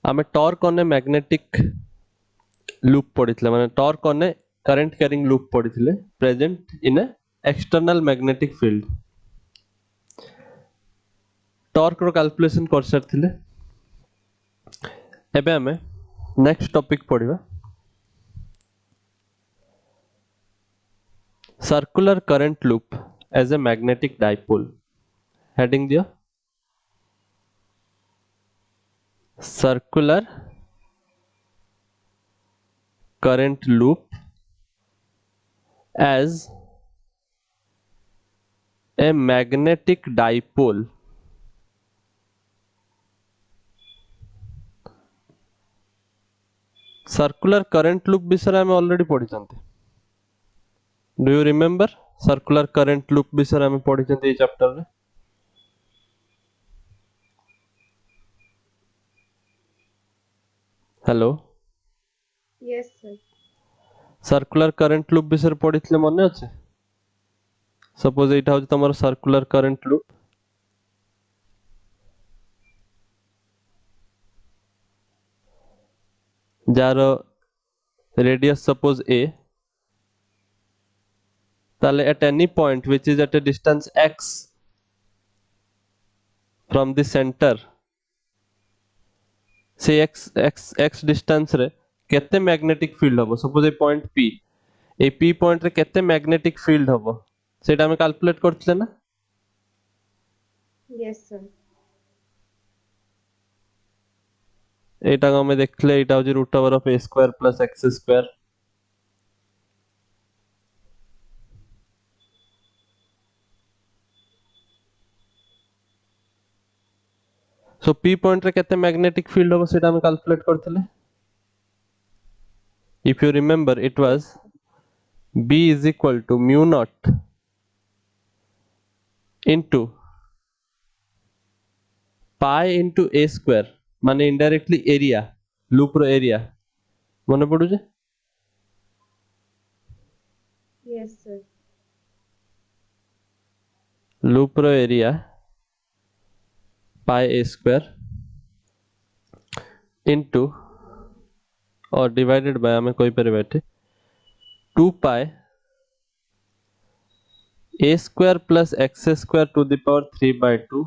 आमे torque on a magnetic loop पढ़िथिले माने torque on a current carrying loop पढ़िथिले present in a external magnetic field torque रो calculation कर सारथिले एबे आमे नेक्स्ट टॉपिक पढ़िबा circular current loop as a magnetic dipole heading दियो circular current loop as a magnetic dipole circular current loop विषय आमे ऑलरेडी पढ़िचंती do you remember circular current loop विषय आमे पढ़िचंती ए चैप्टर रे hello Yes, sir. Circular current loop विषय पढ़िथिले मने अछि सपोज एटा होय तमर सर्कुलर करंट लूप जार रेडियस सपोज a ताले at any point which is at a distance x from the center से x डिस्टेंस रे केते मैग्नेटिक फील्ड हबो सपोज ए पॉइंट p ए p पॉइंट रे केते मैग्नेटिक फील्ड हबो सेटा हम कैलकुलेट करथिले ना Yes, sir. एटा हम देखले एटा होजी root over of a square plus x square so p point रे केते मैग्नेटिक फील्ड हबो सेटा हम कैलकुलेट करथिले if you remember it was b is equal to mu naught into pi into a square माने इनडायरेक्टली एरिया लूप रो area मने पडु जे Yes, sir. लूप रो area pi a square into और डिवाइडेड बाय हमें कोई पर बैठे 2 pi a square plus x square to the power 3 by 2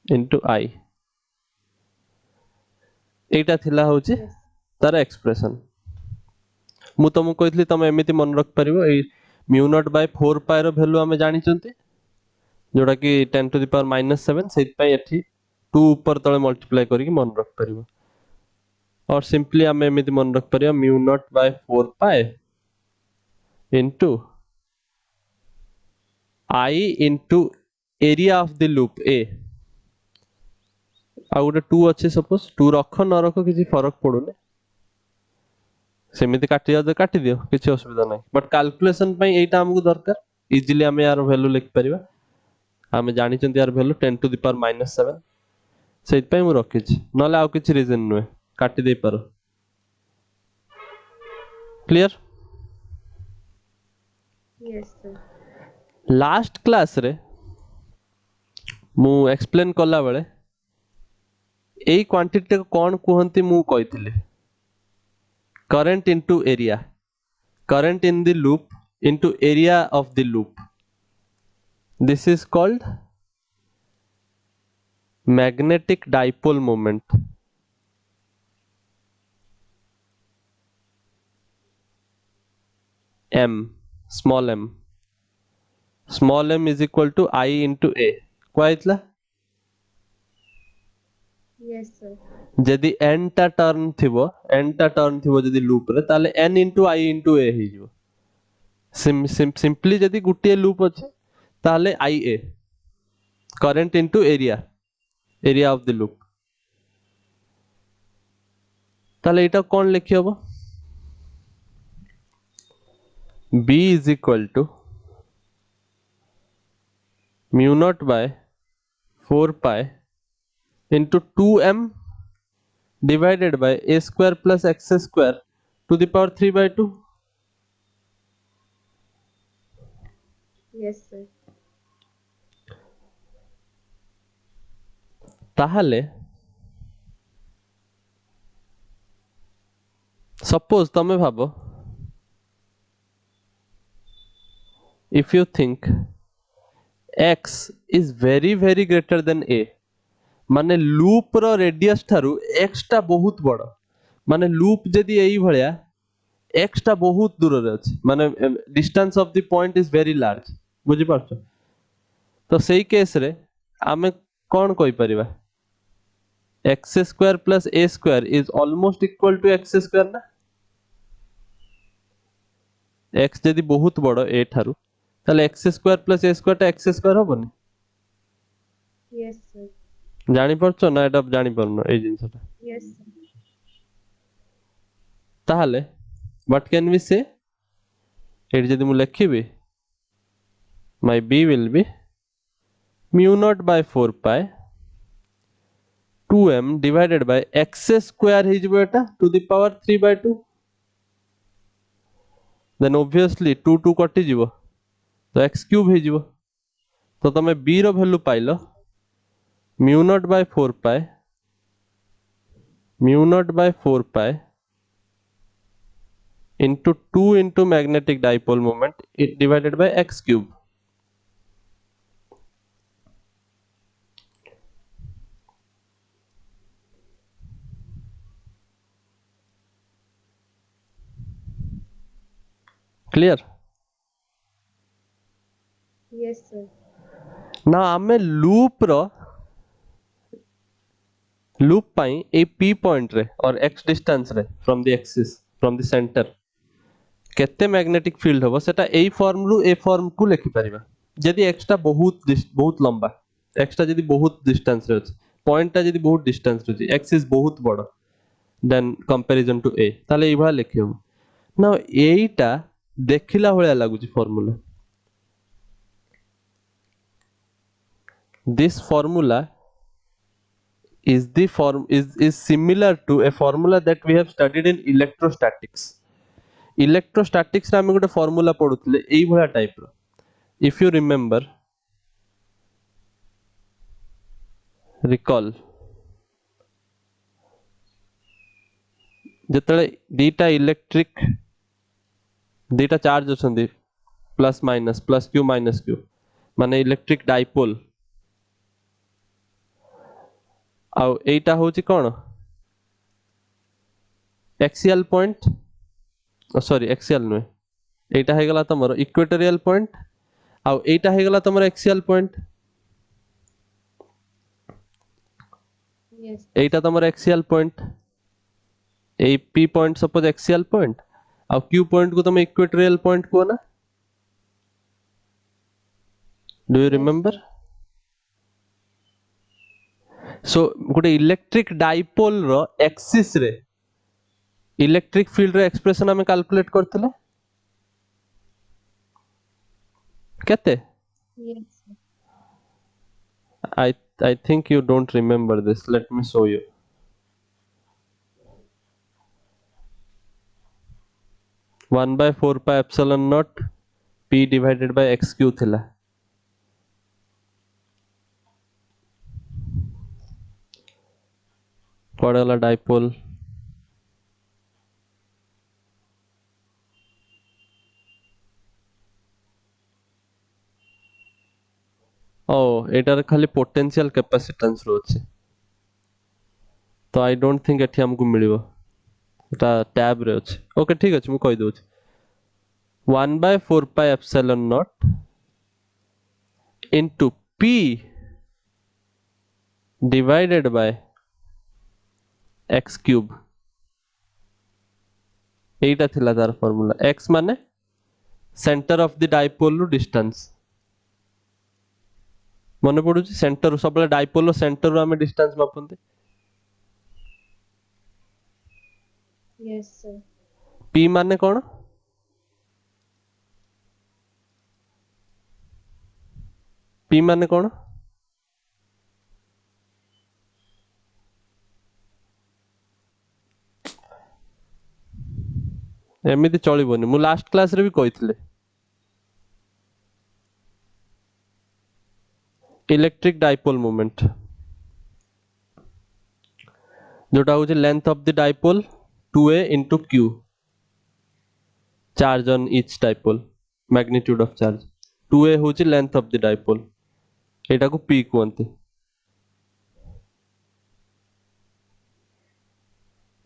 into I एटा थिला होची Yes. तार एक्सप्रेशन मु तुमको कहथली तुम एमिति मन रख परिबो ए mu naught by 4 pi row value हमें जानि चंती जोड़ा कि 10 टू द पावर -7 सेत पई एठी 2 ऊपर तळे मल्टीप्लाई करिक मन रख परिबो और सिंपली हमें एमिति मन रख परिबो mu naught by 4 pi into I into area of the loop A आ गोटे 2 अच्छे सपोज 2 रख न रख किसी फरक पड़ुने सेमिति काटी जा काटी दियो किसी असुविधा नहीं बट कैलकुलेशन पई एटा हमकु दरकार इजीली हमें यार वैल्यू लिख परिबा हमें जानि चंती यार वैल्यू 10 टू द पावर -7 सेत पई मु रखि छी नले आउ किछि रीजन नुए काटी दे पारो clear Yes, sir. Last class रे मु एक्सप्लेन कला बेले एई क्वांटिटी को कोन कुहंती मु कहितले current into area current in the loop into area of the loop this is called magnetic dipole moment m small m is equal to I into a क्वाइतला Yes, sir. जदि n टा turn थिबो जदि loop रे ताले n into I into a हे जिवो simply जदि गुटिए loop अछि ताले IA current into area of the loop ताले एटा कोन लिखि हबो B is equal to mu naught by 4 pi into 2m divided by a square plus x square to the power 3 by 2 Yes, sir. ताहले suppose तमे भाबो if you think x is very greater than a माने loop रो radius ठारू x टा बहुत बड़ माने loop जदी एई भलिया x टा बहुत दूर रे अछि माने distance of the point is very large बुझि पारछ तो सेई केस रे आमे कोन कहि परिबा x square plus a square is almost equal to x square ना x जदी बहुत बड़ a ठारू ताले x square plus a square टा x स्क्वायर होबनी Yes, sir. जानि परछ ना एटा जानि परनो ए जिंसटा Yes, sir. ताहले व्हाट कैन वी से एटी जदी मु लिखिबी my b will be mu naught by 4 pi 2m divided by x square ହେଇଯିବ ଏଟା to the power 3 by 2 then obviously 2 2 कटि ଯିବ तो x cube ହେଇଯିବ तो तमे b रो वैल्यू पाइलो mu naught by 4 pi mu naught by 4 pi into 2 into magnetic dipole moment divided by x cube clear Yes, sir. ना आमे लूप रो लूप पाई ए p पॉइंट रे और x डिस्टेंस रे from the axis from the centre केते magnetic field होबो सेटा एई form रु ए form को लिखि परिबा जदी x टा बहुत लंबा x टा जदी बहुत डिस्टेंस रे अछि पॉइंट टा जदी बहुत डिस्टेंस रे अछि x इज बहुत बड़ देन कंपैरिजन टू a ताले एई भला लिखियो ना एईटा देखिला होया लागुची formula this formula is similar to a formula that we have studied in electrostatics electrostatics रे हम गोटे फार्मूला पढुतले एई भला टाइप रो if you remember recall जेतले दीटा चार्ज अछंदी प्लस क्यू माने इलेक्ट्रिक डाइपोल आउ एटा होची कोन axial point sorry axial no एटा हे गला तमरो इक्वेटोरियल पॉइंट आउ एटा हे गला तमरो एक्सियल पॉइंट Yes. एटा तमरो एक्सियल पॉइंट ए P point suppose axial point आउ क्यू पॉइंट को तुम इक्वेटोरियल पॉइंट को ना do you Yes, remember sir. So गोटे इलेक्ट्रिक डाइपोल रो एक्सिस रे इलेक्ट्रिक फील्ड रो एक्सप्रेशन हमें कैलकुलेट करथिले केते Yes, sir. I think you don't remember this let me show you 1 by 4 pi epsilon naught p divided by x q थिला पड़ेला dipole ओ एटार खाली पोटेंशियल कैपेसिटेंस रो अछि तो आई डोंट थिंक एठी हमको मिलिबो एटा टैब रे अछि ओके ठीक अछि मु कहि दोछि 1 by 4 pi epsilon naught into p divided by x cube एटा थिला तार फार्मूला x माने सेंटर ऑफ द डाइपोल रो डिस्टेंस मने पडुछि सेंटर सबले डाइपोल रो सेंटर रो हमें डिस्टेंस मापनते Yes, sir. p माने कोन p माने कोन एमिति चलिबोनी मु लास्ट क्लास रे भी कहिथिले इलेक्ट्रिक डाइपोल मोमेंट जोटा होची length of the dipole 2a into q charge on each dipole, magnitude of charge. 2a होची length of the dipole, एटा को p कहते।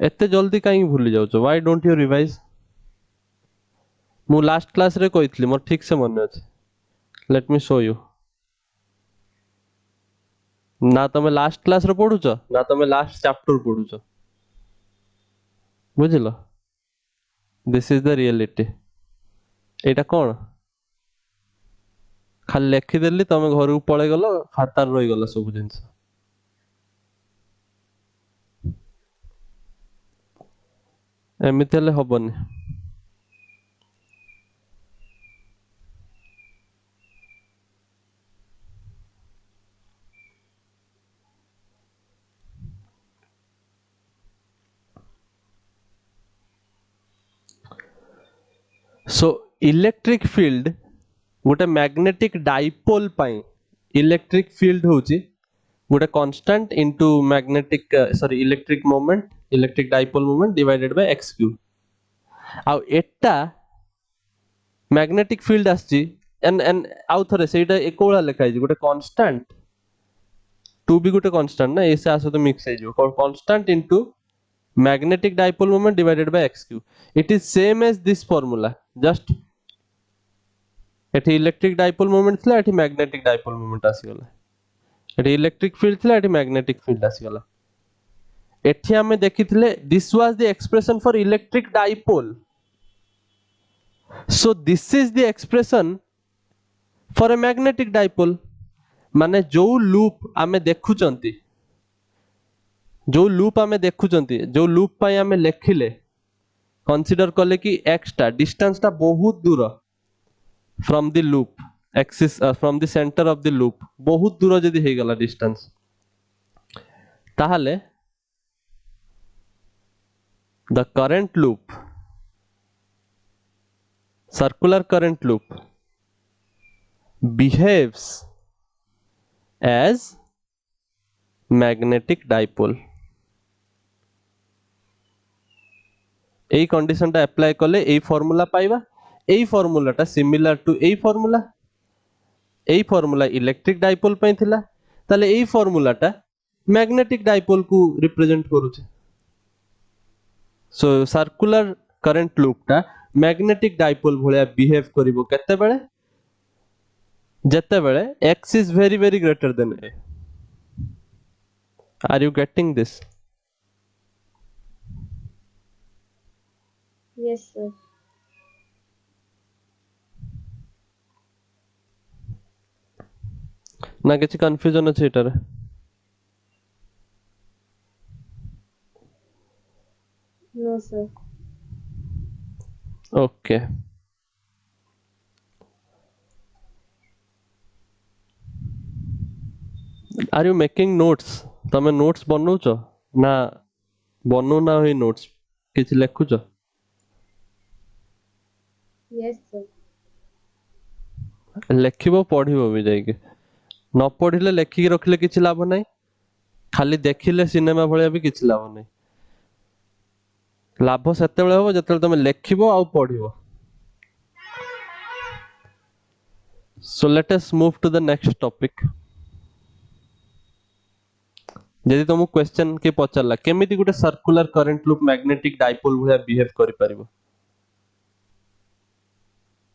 एते जल्दी कहीं भूली जाउछ, why don't you revise? मु लास्ट क्लास रे कहितली, मोर ठीक से मन अछि। Let me show you. ना तमे लास्ट क्लास रे पढुछ ना तमे लास्ट चैप्टर पढुछ, बुझिलो? This is the reality. एटा कोन खाली लेखिदेली, तमे घर को पळे गलो, खातार रहि गला सब जिंस। एमिति हेले हबनी। सो इलेक्ट्रिक फील्ड गोटे मैग्नेटिक डाइपोल पाई, इलेक्ट्रिक फील्ड होची गोटे constant into magnetic sorry electric moment, electric dipole moment divided by x cube. आ एटा मैग्नेटिक फील्ड आछि एन एन आउ थरे सेटा एकोळा लेखा है गोटे कांस्टेंट, 2 भी गोटे कांस्टेंट ना, एसे आसो तो मिक्स है जो constant into magnetic dipole moment divided by x cube. It is same as this formula, just एठी इलेक्ट्रिक डाइपोल मोमेंट थिला, एठी मैग्नेटिक डाइपोल मोमेंट आसी गला। एठी इलेक्ट्रिक फील्ड थिला, एठी मैग्नेटिक फील्ड आसी गला। एठी हमें देखिथिले this was the expression for electric dipole, so this is the expression for a magnetic dipole. माने जो लूप आमे देखुचंती, जो लूप आमे देखुचंती, जो लूप पाई आमे लेखिले, कंसीडर कले कि x टा डिस्टेंस टा बहुत दूर from the loop axis, from the centre of the loop बहुत दूर जदी हे गला डिस्टेंस, ताहले the current loop, circular current loop behaves as magnetic dipole। এই कंडीशनটা अप्लाई कले এই फॉर्मूला पाइबा। এই फॉर्मूलाटा सिमिलर टू এই फॉर्मूला, এই फॉर्मूला इलेक्ट्रिक डाइपोल पई थिला, ताले এই फॉर्मूलाटा मैग्नेटिक डाइपोल को रिप्रेजेंट करूचे। सो सर्कुलर करंट लूपटा मैग्नेटिक डाइपोल भलिया बिहेव करिवो केते बेले, जते बेले x is very very greater than a। Are you getting this? Yes, sir. ना किसी कंफ्यूजन अछि एटारे? No, sir. Okay. Are you making notes? तमे नोट्स बनौछ ना बनौ ना होई नोट्स किछि लेखुछ? Yes, sir. लेखिबो पढिबो भी जाइके, न पढिले लेखिକି रखिले किछि लाभ नाही, खाली देखिले सिनेमा भलिया भी किछि लाभ नाही। लाभ सेतेबेले हो जेतेबेले तमे लेखिबो आ पढिबो। So let us move to the next topic. जदि तुमको क्वेश्चन के पचारला केमिति गुटे circular current loop magnetic dipole भलिया बिहेव करि परिबो,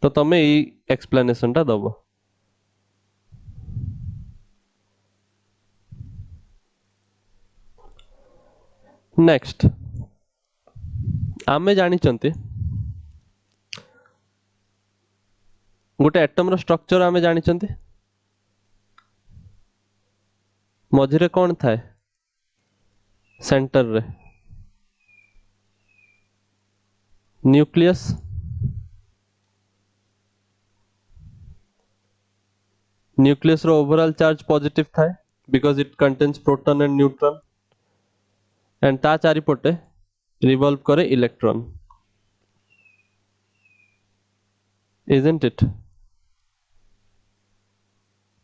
तो तमे ई एक्सप्लेनेशन टा दबो। नेक्स्ट आमे जानी चंती गोटे एटम रो स्ट्रक्चर आमे जानी चंती, मझिरे कौन थाए सेंटर रे न्यूक्लियस, न्यूक्लियस रो ओवरऑल चार्ज पॉजिटिव थाए because it contains proton and neutron, and ता चारिपटे रिवॉल्व करे electron, isn't it?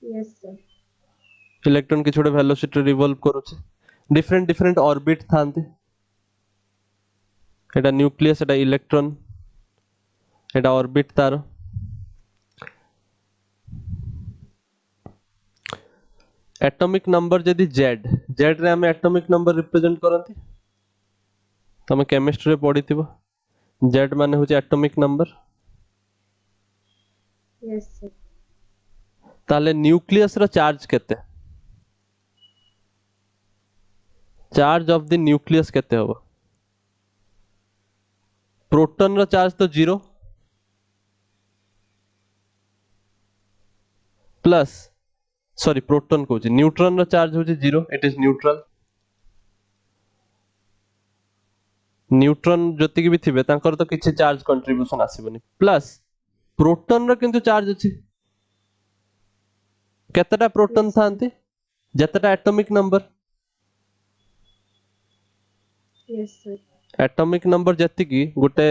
Yes, sir. Electron किछि गोटे वेलोसिटी रिवॉल्व करूचे, डिफरेंट डिफरेंट ऑर्बिट थांते, एटा न्यूक्लियस एटा इलेक्ट्रॉन एटा ऑर्बिट तार एटॉमिक नंबर जदि जेड जेड रे हम एटॉमिक नंबर रिप्रेजेंट करंती तमे केमिस्ट्री रे पढ़िथिबो जेड माने होची एटॉमिक नंबर Yes, sir. ताले न्यूक्लियस रो चार्ज केते चार्ज ऑफ द न्यूक्लियस केते होबो प्रोटॉन रो चार्ज तो 0 प्लस सॉरी प्रोटॉन कहूची न्यूट्रॉन रो चार्ज होची 0 इट इज न्यूट्रल न्यूट्रॉन जति भी थिबे तांकर तो किछि चार्ज कंट्रीब्यूशन आसीबनी प्लस प्रोटॉन रो किंतु चार्ज अछि केतेटा प्रोटॉन Yes, sir. थांती जतेटा atomic number Yes, sir. Atomic number जति की गोटे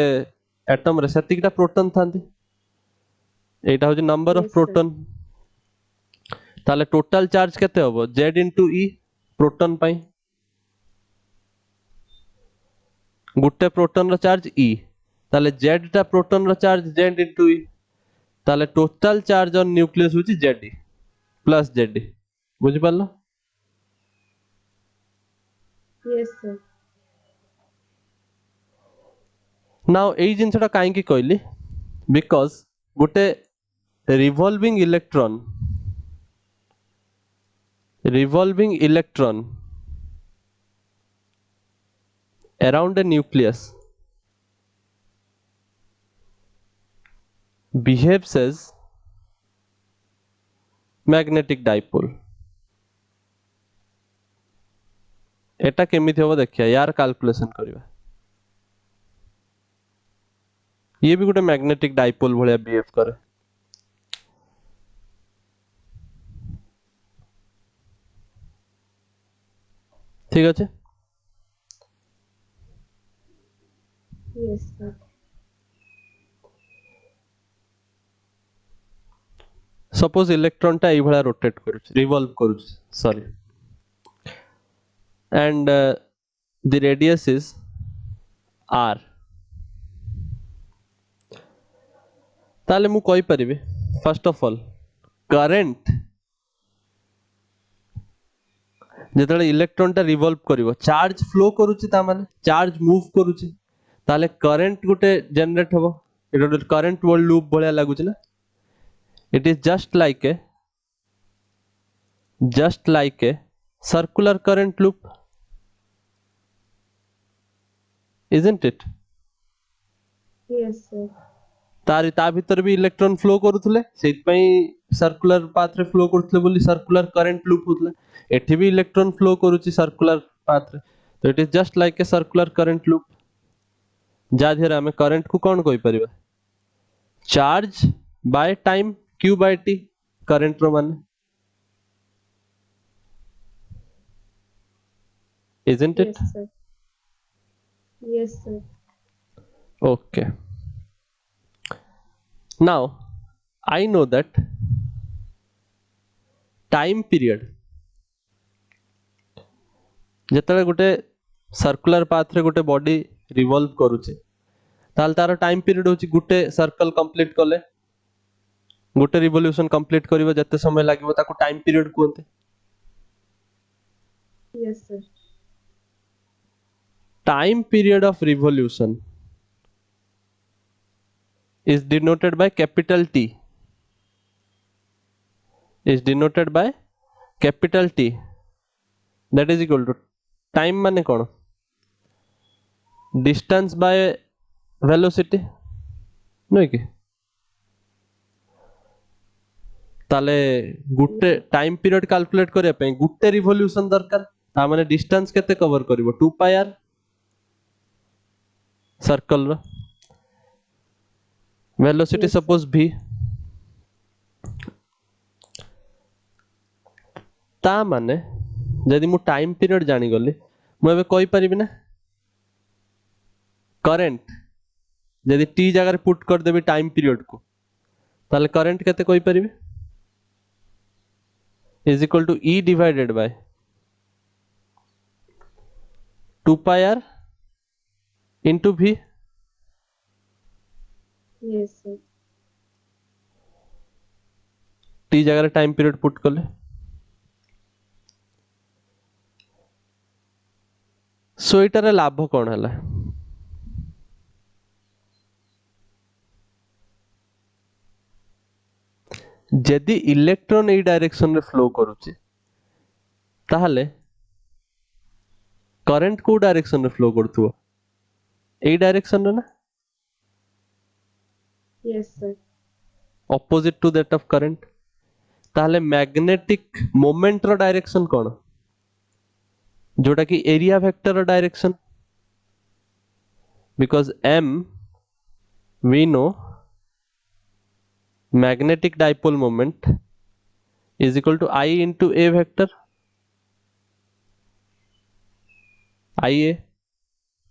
एटम रे सेतिकटा प्रोटॉन थांती एटा होची number of Yes, sir. Proton ताले टोटल चार्ज केते होबो z into e प्रोटॉन पई गुटे प्रोटॉन रो चार्ज e ताले z टा प्रोटॉन रो चार्ज z into e ताले टोटल चार्ज ऑन न्यूक्लियस होची z प्लस z बुझि पारलो Yes, sir. नाउ एई जिंसटा काहे की कहली because Gute revolving electron around a nucleus behaves as magnetic dipole एटा केमिति होबो देखिया यार कैलकुलेशन करबा ये भी गोटे मैग्नेटिक डाइपोल भलिया बिहेव करे ठीक अछि Yes, sir. सपोज इलेक्ट्रॉन टा एई भलिया रोटेट करूछ रिवॉल्व करूछ sorry and the radius is r ताले मु कहि परिबे फर्स्ट ऑफ ऑल करंट जेतले इलेक्ट्रॉन टा रिवॉल्व करिवो चार्ज फ्लो करूची ता माने चार्ज मूव करूची ताले करंट गुटे जनरेट होबो इट गोटे करंट वर्ल्ड लूप भलिया लागुची ना it is just like a circular current loop isn't it Yes, sir. ता भीतर भी इलेक्ट्रॉन फ्लो करूथले सेत पई सर्कुलर पाथ रे फ्लो करूथले बोली सर्कुलर करंट लूप होतले एठी भी इलेक्ट्रॉन फ्लो करूची सर्कुलर पाथ रे तो it is just like a circular current loop जा धिरे हमें करंट को कोन कहि परिबा charge by time q by t current रो माने isn't it Yes, sir. Yes, sir. okay now I know that time period जेतले गोटे सर्कुलर पाथ रे गोटे बॉडी रिवॉल्व करूचे ताल तार टाइम पीरियड होची गुटे सर्कल कंप्लीट कले गुटे रिवोल्यूशन कंप्लीट करिवो जते समय लागिवो ताको टाइम पीरियड कोनते Yes, sir. Time period of revolution is denoted by capital T that is equal to time माने कोन distance by velocity नहीं कि ताले गुटे टाइम पीरियड कैलकुलेट करिया पे गुटे रिवोल्यूशन दरकार ता माने डिस्टेंस केते कवर करिवो 2 पाई r सर्कल रो वेलोसिटी Yes. सपोज v ता माने जदि मु टाइम पीरियड जानि गली मु एबे कहि परिबि ना करंट जदि t जगह पुट कर देबी टाइम पीरियड को ताले करंट केते कहि परिबि is equal to e divided by 2 pi r into v Yes, sir. t जगह टाइम पीरियड पुट कले सो एटार लाभ कौन है जदि इलेक्ट्रॉन ए डायरेक्शन रे फ्लो करूची ताहले करंट को डायरेक्शन रे फ्लो करथुवा ए डायरेक्शन रे ना Yes, sir. Opposite to that of current ताहले मैग्नेटिक मोमेंट रो डायरेक्शन कौन जोटा कि एरिया वेक्टर रो direction because m we know magnetic dipole moment is equal to I into a vector IA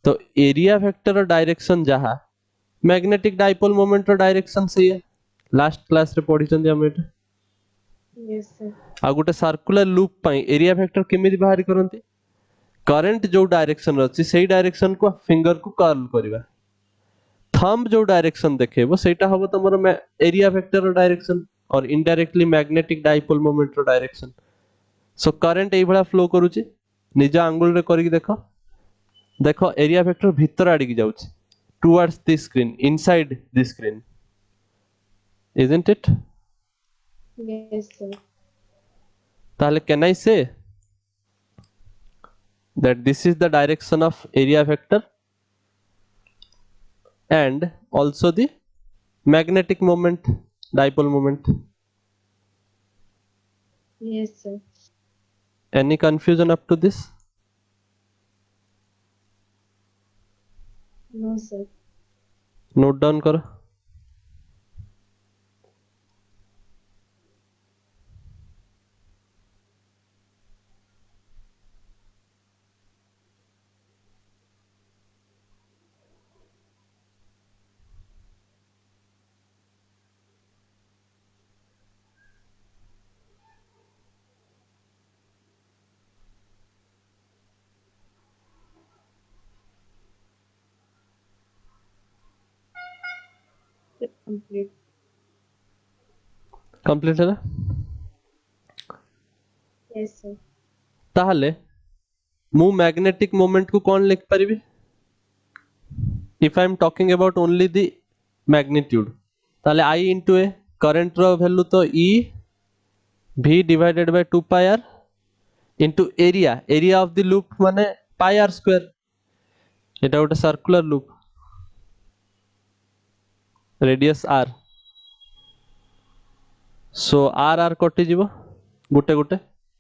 तो एरिया वेक्टर रो डायरेक्शन जहा magnetic dipole moment रो डायरेक्शन से है लास्ट क्लास रे पढी चंदी हम एटा Yes, sir. आ गोटे सर्कुलर लूप पई एरिया वेक्टर केमिति बाहर करंती करंट जो डायरेक्शन अछि सेही डायरेक्शन को फिंगर को कर्ल करबा थंब जो डायरेक्शन देखेबो सेटा हबो तमरो एरिया वेक्टर रो डायरेक्शन और इनडायरेक्टली मैग्नेटिक डाइपोल मोमेंट रो डायरेक्शन सो करंट एई भला फ्लो करूची निज आंगुल रे करिक देखो देखो एरिया वेक्टर भीतर आडी की जाउची towards this screen inside this screen isn't it Yes, sir. ताहले can I say that this is the direction of area vector and also the magnetic moment dipole moment Yes, sir. any confusion up to this No, sir. note down करो Complete. Complete है ना Yes, sir. ताहले मु magnetic moment को कौन लिख परिबी if I am talking about only the magnitude ताहले I into a current रो वैल्यू तो E V divided by 2 pi r into area of the loop माने pi r square एटा गोटे सर्कुलर लूप रेडियस r सो r r कटि जीवो गोटे गोटे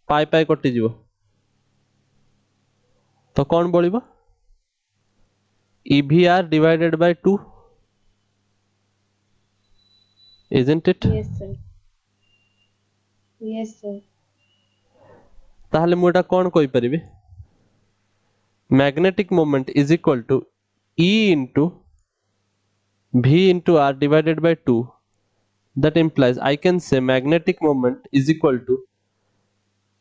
पाई पाई कटि जीवो तो कौन बलिबो EVR divided by 2 isn't it Yes, sir. Yes, sir. ताहले मु एटा कौन कहि परिबी magnetic moment is equal to E into V into R divided by 2 that implies I can say magnetic moment is equal to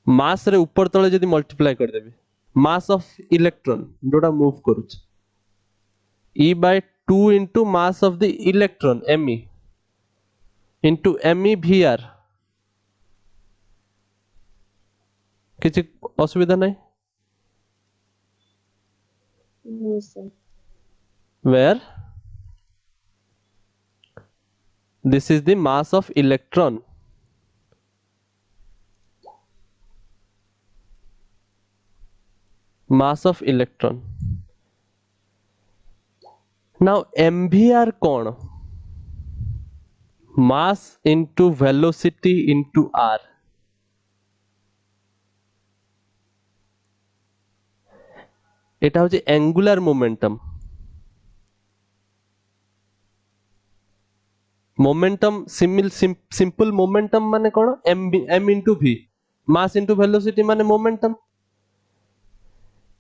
mass रे ऊपर तले जदी मल्टीप्लाई कर देबी mass of electron जोटा move करूछ E by 2 into mass of the electron me into me VR किसी असुविधा नहीं No, sir. where this is the mass of electron mass of electron now mvr कौन mass into velocity into r এটা হচ্ছে angular momentum momentum simple momentum माने कौन m into v mass into velocity माने momentum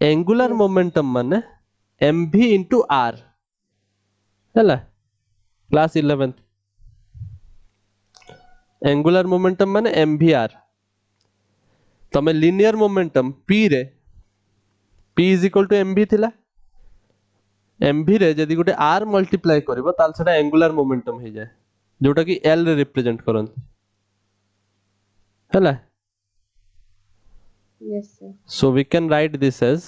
angular Yes. momentum माने mv into r ହେଲା class 11th angular momentum माने mvr तमे linear momentum p रे p is equal to mv थिला mv रे जदी गुटे r मल्टीप्लाई करबो ताल सेटा एंगुलर मोमेंटम हो जाए जोटा कि l रे रिप्रेजेंट करंती हैला Yes, sir. so we can write this as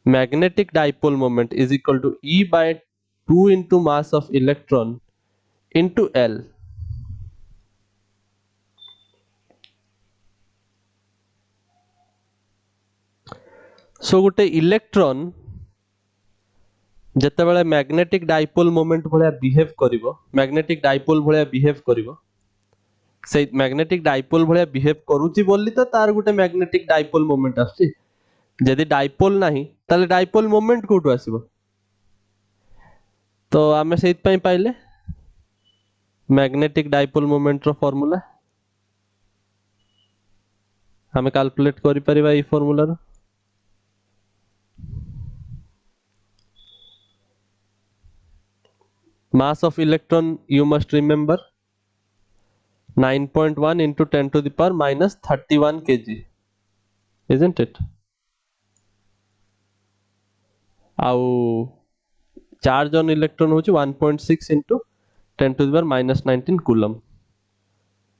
magnetic dipole moment is equal to E by 2 into mass of electron into L. So गोटे इलेक्ट्रॉन जेतेबेले मैग्नेटिक डाइपोल मोमेंट भलिया behave करिवो मैग्नेटिक डाइपोल भलिया behave करिवो से magnetic dipole भलिया behave करूची बोली तो तार गोटे मैग्नेटिक डाइपोल मोमेंट आछि जदि डाइपोल नाही ताले डाइपोल मोमेंट कोठु आसीबो तो आमे सेइत पई पाइले मैग्नेटिक डाइपोल मोमेंट रो फार्मूला हमें कैलकुलेट करि परिबा ई फार्मूला रो mass of electron you must remember 9.1 into 10 to the power minus 31 kg isn't it आउ चार्ज ऑन इलेक्ट्रॉन होची 1.6 into 10 to the power minus 19 coulomb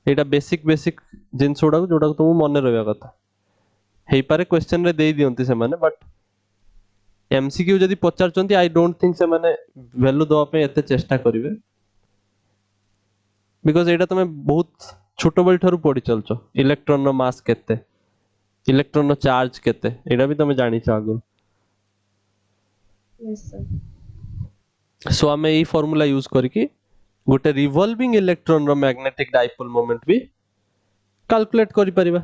Etah basic जिंस उडा जोडा तुम मन रहबा कथा हेई पारे क्वेश्चन रे देई दियंती से माने बट एमसीक्यू जदी पचारचंती आई डोंट थिंक से माने वैल्यू दवा पे एते चेष्टा करिवे बिकॉज़ एटा तमे बहुत छोटो बेल ठारू पढि चलचो इलेक्ट्रॉन रो मास केते इलेक्ट्रॉन रो चार्ज केते एटा भी तमे जानि छ आगु Yes, sir. सो हमें ई फार्मूला यूज करके गोटे रिवॉल्विंग इलेक्ट्रॉन रो मैग्नेटिक डाइपोल मोमेंट भी कैलकुलेट करि परिबा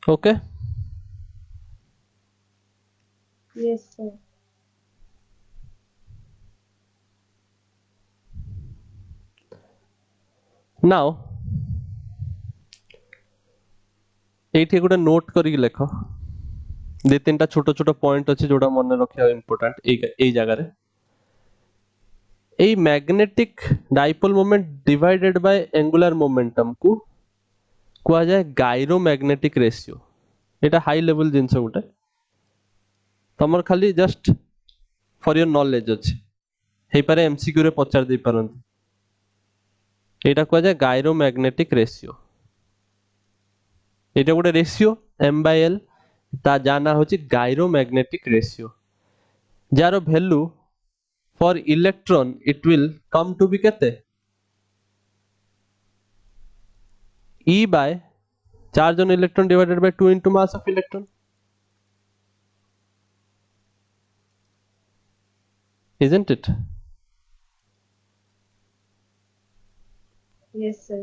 ओके Yes, sir. नाउ एठी गोटे नोट करी लेख दे तीन टा छोटो छोटो पॉइंट अछि जोडा मन रखिया इंपोर्टेंट एई जगह रे एई magnetic dipole moment divided by angular momentum को कुआ जाए गायरो मैग्नेटिक रेशियो एटा हाई लेवल जिंस गोटे तमर खाली जस्ट फॉर योर नॉलेज अछि हेई पारे एमसीक्यू रे पचार दे परंती एटा कुआ जाए गायरो मैग्नेटिक रेशियो एटा गोटे रेशियो m by l ता जाना होची गायरो मैग्नेटिक रेशियो जारो value for electron it will come to be केते E by charge on electron divided by 2 into mass of electron isn't it Yes, sir.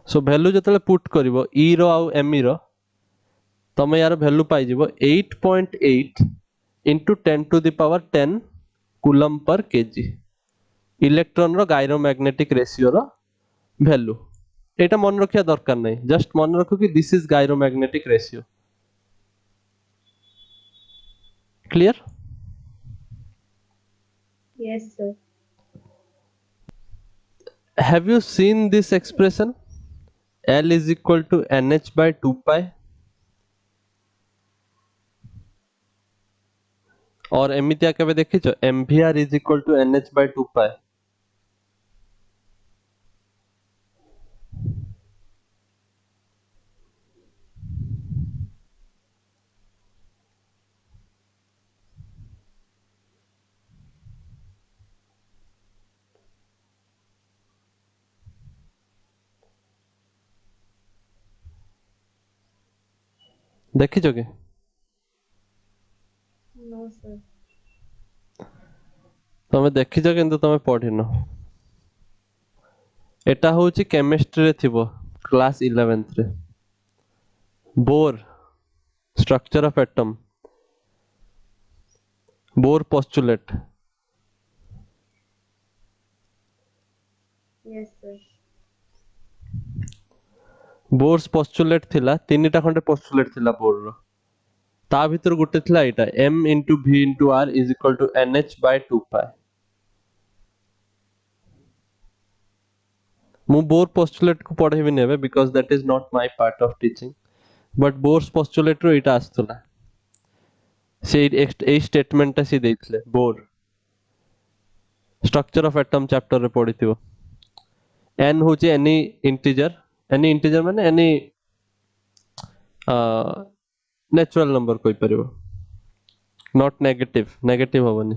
so value जतले put करिवो E रो आउ M रो तमे यार value pi जिवो 8.8 into 10 to the power 10 coulomb per kg electron रो gyromagnetic ratio रो value एटा मन रखिया दरकार नै जस्ट मन रखो कि this is gyromagnetic ratio clear Yes, sir. have you seen this expression L is equal to NH by 2 pi और एमितिया केबे देखिछो MVR is equal to NH by 2 pi देखिछो के No, sir. तमे देखिछो किंतु तमे पढिनो एटा होची केमिस्ट्री रे थिबो क्लास 11th रे Bohr structure of atom Bohr postulate Yes, sir. Bohr's postulate थिला तीनटा खंडे पोस्टुलेट थिला बोर रो ता भीतर गुटे थिला एटा m into v into r is equal to nh by 2 pi ମୁଁ ବୋର୍ ପୋଷ୍ଟୁଲେଟ୍ को पढ़ेबि नेबे because that is not my part of teaching but Bohr's postulate रो इटा आस्तला से ए स्टेटमेंट सी देइथले Bohr structure of atom chapter रे पढ़िथिबो n होची एनी इंटीजर माने एनी नेचुरल नंबर कोइ परिबो नॉट नेगेटिव होबनी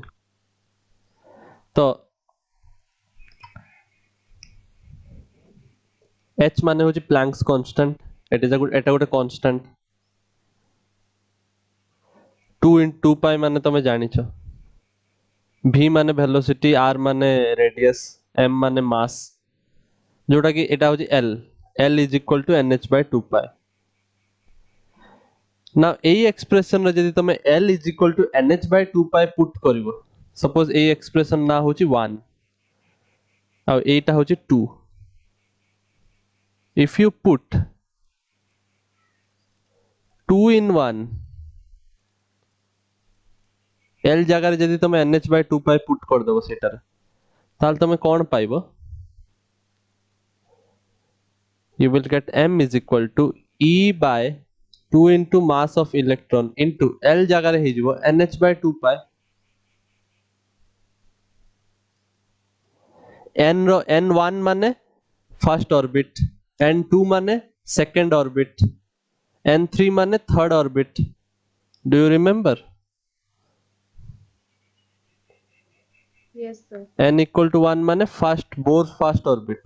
तो h माने होची प्लैंक्स कांस्टेंट एटा गोटे कांस्टेंट 2 * 2 पाई माने तमे जानिछो v माने वेलोसिटी r माने रेडियस m माने मास जोटा कि एटा होची l = nh/2 पाई ना एई एक्सप्रेशन रे जदी तमे l = nh/2 पाई पुट करिवो सपोज एई एक्सप्रेशन ना होची 1 आ एटा होची 2 if you put 2 in 1 l जगह रे जदी तमे nh/2 पाई पुट कर देबो सेटा रे ताल तमे कोन पाइबो you will get m = e by 2 into mass of electron into l जगह रे हिजबो nh/2 पाई n1 माने फर्स्ट ऑर्बिट n2 माने सेकंड ऑर्बिट n3 माने third orbit do you remember Yes, sir. n = 1 माने फर्स्ट ऑर्बिट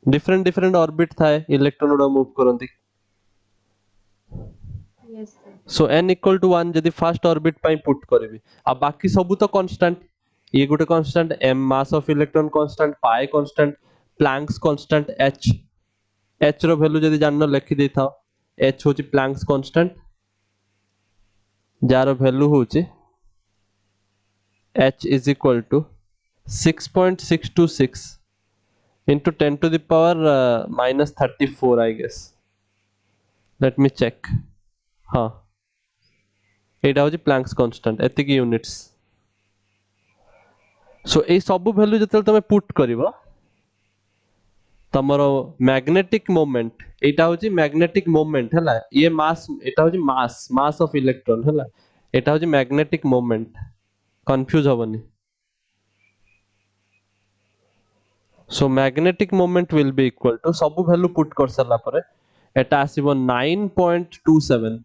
डिफरेंट ऑर्बिट थाए electron उडा move करंती Yes, sir. सो n = 1 जदी first orbit पई put करबी आ बाकी सब तो कांस्टेंट ये गोटे constant m mass of electron constant pi constant Planck's constant h रो वैल्यू जदी जाननो लिखि देथाओ h होची प्लैंक्स कांस्टेंट जार वैल्यू होची h = 6.626 into 10 to the power -34 I guess let me check हाँ एटा होची प्लैंक्स कांस्टेंट एतिक यूनिट्स सो ए सब वैल्यू जतल तमे पुट करिवो तमरो मैग्नेटिक मोमेंट एटा होची मैग्नेटिक मोमेंट हला ये मास एटा होची मास ऑफ इलेक्ट्रॉन हला एटा होची मैग्नेटिक मोमेंट कंफ्यूज होबनी so magnetic moment will be equal to सब वैल्यू पुट कर सरला परे एटा आसीबो 9.27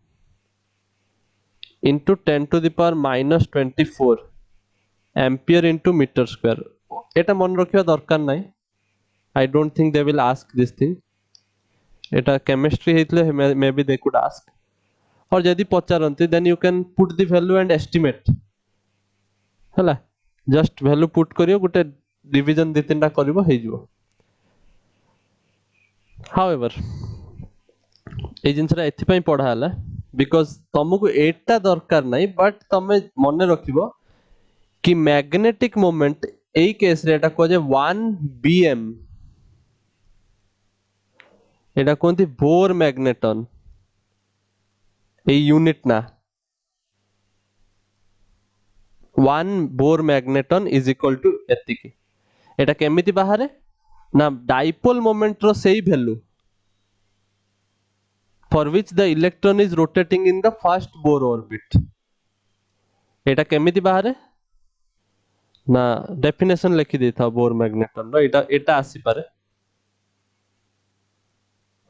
into 10 to the power -24 ampere into metre square एटा मन रखिया दरकार नाही I don't think they will ask this thing एटा केमिस्ट्री हेतले maybe they could ask और यदि पचारंती then you can put the value and estimate हला जस्ट वैल्यू पुट करियो गुटे डिवीजन दे तीनटा करिवो हे जिवो हाउएवर ए जिनसरा एथि पई पढा हला बिकॉज़ तुमको एटा दरकार नाही बट तमे मने रखिबो कि मैग्नेटिक मोमेंट एई केस रे एटा को जे 1 bm एटा कोनती बोर मैग्नेटन ए यूनिट ना 1 Bohr magneton is equal to एतिकी एटा केमिति बाहरे ना डाइपोल मोमेंट रो सेही value for which the electron is rotating in the first Bohr orbit एटा केमिति बाहरे ना डेफिनेशन लिखि देथा बोर मैग्नेटन रो एटा आसी पारे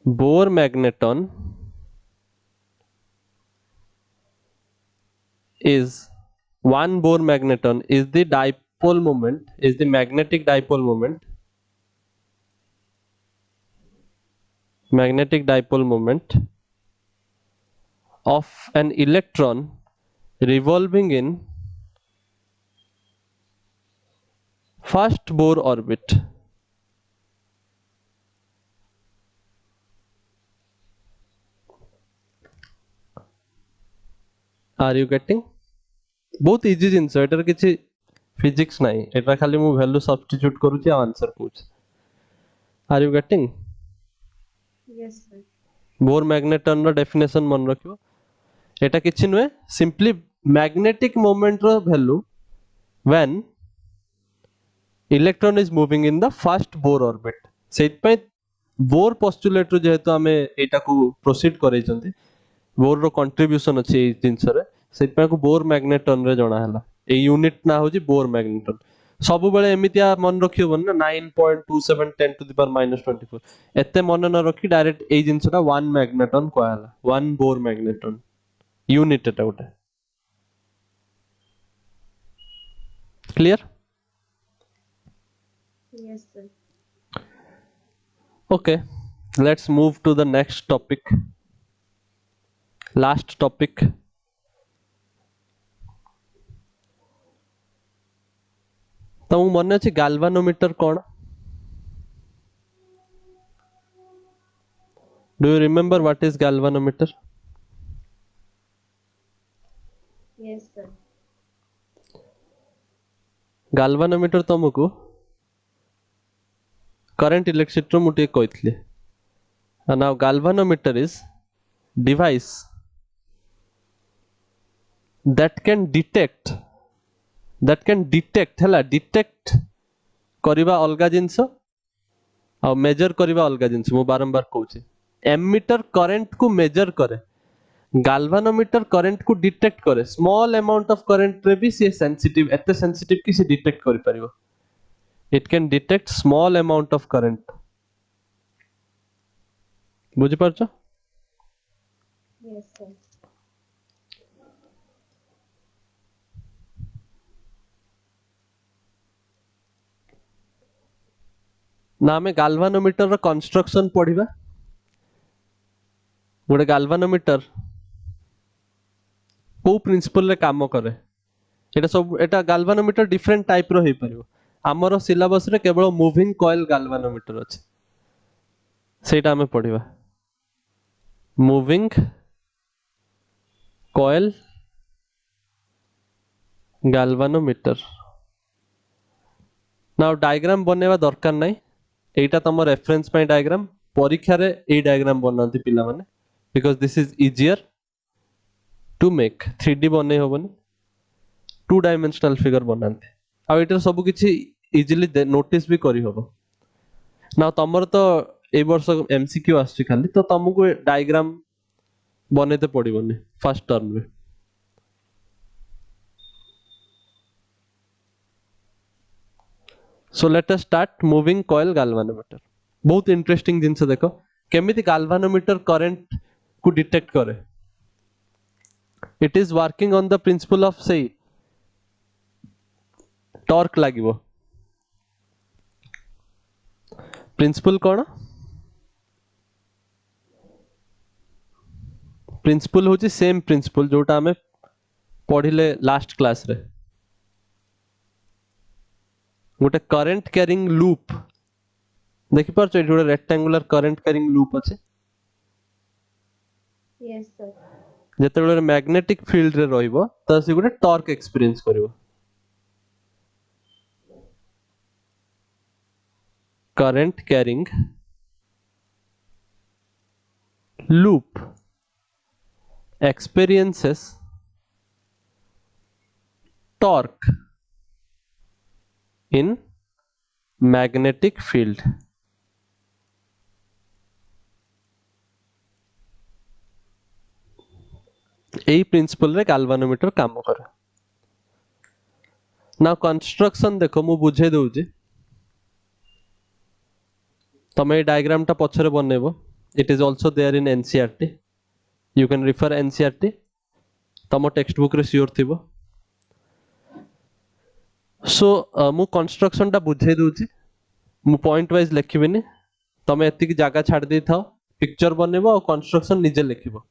bore magneton is one Bohr magneton is the dipole moment is the magnetic dipole moment of an electron revolving in first Bohr orbit are you getting बहुत easy जिंस एटर किछि फिजिक्स नाही एटा खाली मु वैल्यू सब्स्टिट्यूट करूची आंसर पूछ are you getting Yes, sir. Bohr magneton रो डेफिनेशन मन रखियो एटा किछि नुए सिंपली मैग्नेटिक मोमेंट रो value when electron is moving in the first Bohr orbit सेट पे बोर पोस्टुलेट रो जेहेतु आमे एटा को प्रोसीड करै जंती बोर रो कंट्रीब्यूशन अछि ए जिंस रे सेट पे को बोर मैग्नेटन रे जणा हला ए यूनिट ना होजी बोर मैग्नेटन सब बेले एमितिया मन रखियो ना 9.27 10 टू द पावर -24 एते मन न रखी डायरेक्ट ए जिंसटा 1 मैग्नेटन कहला 1 बोर मैग्नेटन यूनिट एटा उठे clear Yes, sir. okay let's move to the next topic last topic तो मन अच्छे गाल्वानोमीटर कौन do you remember what is galvanometer Yes, sir. Galvanometer तुमको करंट इलेक्ट्रिसिटी मुझे कहती now galvanometer is device that can detect हला detect करिबा अलगा जिंस आ मेजर करिबा अलगा जिंस मु बारंबार कहूची एमीटर करंट को मेजर करे गाल्वानोमीटर करंट को डिटेक्ट करे स्मॉल अमाउंट ऑफ करंट रे भी से सेंसिटिव एते सेंसिटिव कि से डिटेक्ट करि परिबो it can detect small amount of current बुझि परछ Yes, sir. ना आमे गाल्वानोमीटर रो कंस्ट्रक्शन पढिबा गोटे गाल्वानोमीटर को प्रिंसिपल रे काम करे एटा सब एटा गाल्वानोमीटर डिफरेंट टाइप रो हे परिबो हमरो सिलेबस रे केवल मूविंग कॉइल गाल्वानोमीटर अछि सेटा हमें पढिबा moving coil galvanometer now diagram बनेवा दरकार नै एटा तम रेफरेंस पय डायग्राम परीक्षा रे ए डायग्राम बनांती पिला माने because this is easier to make 3D बने होबनी 2 डायमेंशनल फिगर बनांती आ एटा सब किछि इजीली नोटिस भी करी होबो ना तमर तो ए वर्ष एमसीक्यू आछि खाली तो तुमको डायग्राम बनेते पड़िबनी फर्स्ट टर्म रे सो let us start moving coil galvanometer बहुत इंटरेस्टिंग जिंस देखो केमिति गाल्वानोमीटर करंट को डिटेक्ट करे it is working on the principle of से टॉर्क लागिवो प्रिंसिपल कोन प्रिंसिपल होची सेम प्रिंसिपल जोटा हमें पढ़िले लास्ट क्लास रे गोटे करंट कैरिंग लूप देखि परछ एठी गोटे रेक्टेंगुलर करंट कैरिंग लूप अछि Yes, sir. जेते बेले मैग्नेटिक फील्ड रे रहइबो त से गोटे टॉर्क एक्सपीरियंस करिवो current carrying loop experiences torque in magnetic field एई प्रिंसिपल रे गाल्वानोमीटर काम करे ना कंस्ट्रक्शन देखो मु बुझे दउजी तमे डायग्राम टा पछरे बनेबो it is also there in NCERT you can refer NCERT तम टेक्स्ट बुक रे श्योर थिबो सो मु कंस्ट्रक्शन टा बुझे दउजी मु पॉइंट वाइज लिखिबिनी तमे एति की जागा छाड़ दे थाओ पिक्चर बनेबो और कंस्ट्रक्शन निजे लिखिबो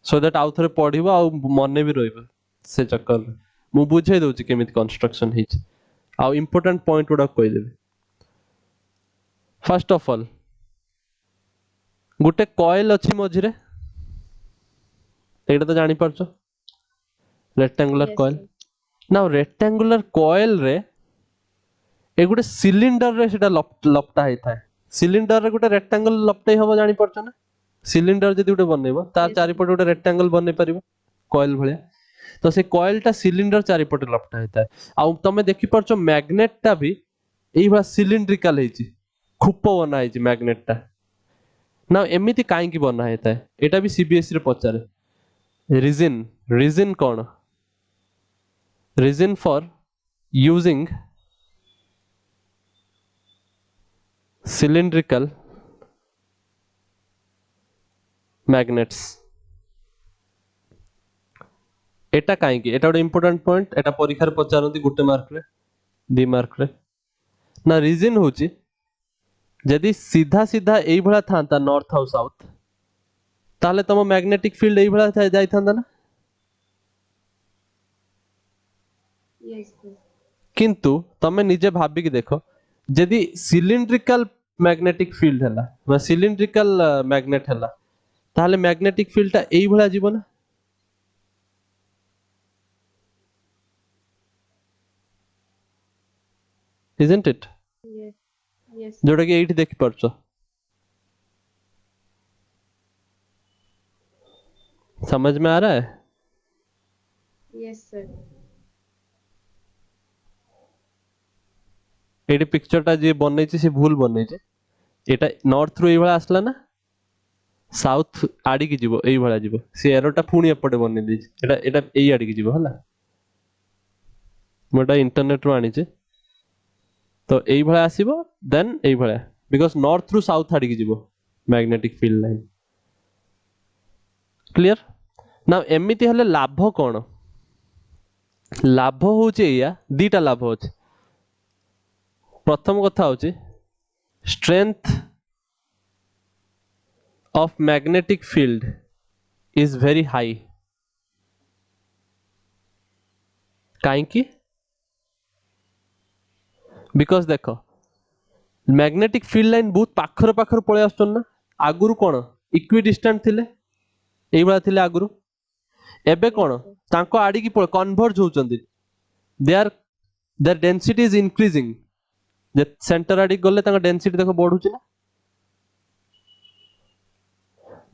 सो दैट आउ थरे पढिबो आ मने भी रहइबो से चक्कर रे मु बुझे दउजी केमिति कंस्ट्रक्शन हिच आ इंपोर्टेंट पॉइंट उडा कहि देबे फर्स्ट ऑफ ऑल गुटे कॉइल अछि मझिरे एटा तो जानि परछो rectangular Yes, coil sir. Now rectangular coil रे ए गुटे सिलिंडर रे सेटा लपटा हेइ थाए सिलिंडर रे गुटे रेक्टेंगल लपटे हबो जानि परछो ना सिलिंडर जदि गुटे बनेबो तार Yes, चारि sir. पटे गुटे रेक्टेंगल बने परिबो कॉइल भलिया तो से कॉइल टा सिलिंडर चारि पटे लपटा हेइ थाए आ तमे देखि परछो मैग्नेट टा भी एइबा सिलिंड्रिकल हेची खूप बना हेची मैग्नेट टा ना एमिति काहे की बना हेता है एटा भी सीबीएसई रे पचारे रीजन कौन reason for using cylindrical magnets एटा काहे की एटा गोटे इंपोर्टेंट पॉइंट एटा परीक्षा रे पचारंती गुटे मार्क रे 2 मार्क रे ना रीजन होची यदि सीधा सीधा एई भला थांता नॉर्थ और साउथ ताले तम मैग्नेटिक फील्ड एई भला जाई थांता ना Yes, sir. किंतु तमे निजे भाबी की देखो यदि सिलिंड्रिकल मैग्नेटिक फील्ड हला बा सिलिंड्रिकल मैग्नेट हला ताले मैग्नेटिक फील्ड ता एई भला जीवो ना isn't it Yes. Yes. जोटा कि एठी देखि परछो समझ में आ रहा है Yes, sir. एठी पिक्चर टा जे बनेछि से भूल बनेछि एटा नॉर्थ रो एई भला आसला ना साउथ आडी की जीवो एई भला जीवो से एरोटा पुणी एपटे बने दी एटा एटा एई आडी की जीवो हला मोटा इंटरनेट रो आनी छे तो एई भला आसीबो देन एई भला बिकॉज़ नॉर्थ रो साउथ आडी की जीवो मैग्नेटिक फील्ड लाइन क्लियर ना एमिति हले लाभ कोन लाभ होचे या दीटा लाभ होचे प्रथम कथा होचे strength of magnetic field is very high काहे की बिकॉज देखो मैग्नेटिक फील्ड लाइन बहुत पाखर पाखर पळे आछन ना आगुरु कोन इक्वी डिस्टेंट थिले एई बळा थिले आगुरु एबे कोन तांको आडी की कन्वर्ज होचंदी देयर डेंसिटी इज इंक्रीजिंग जे सेंटर आडी गले तांका डेंसिटी देखो बढ़ुची ना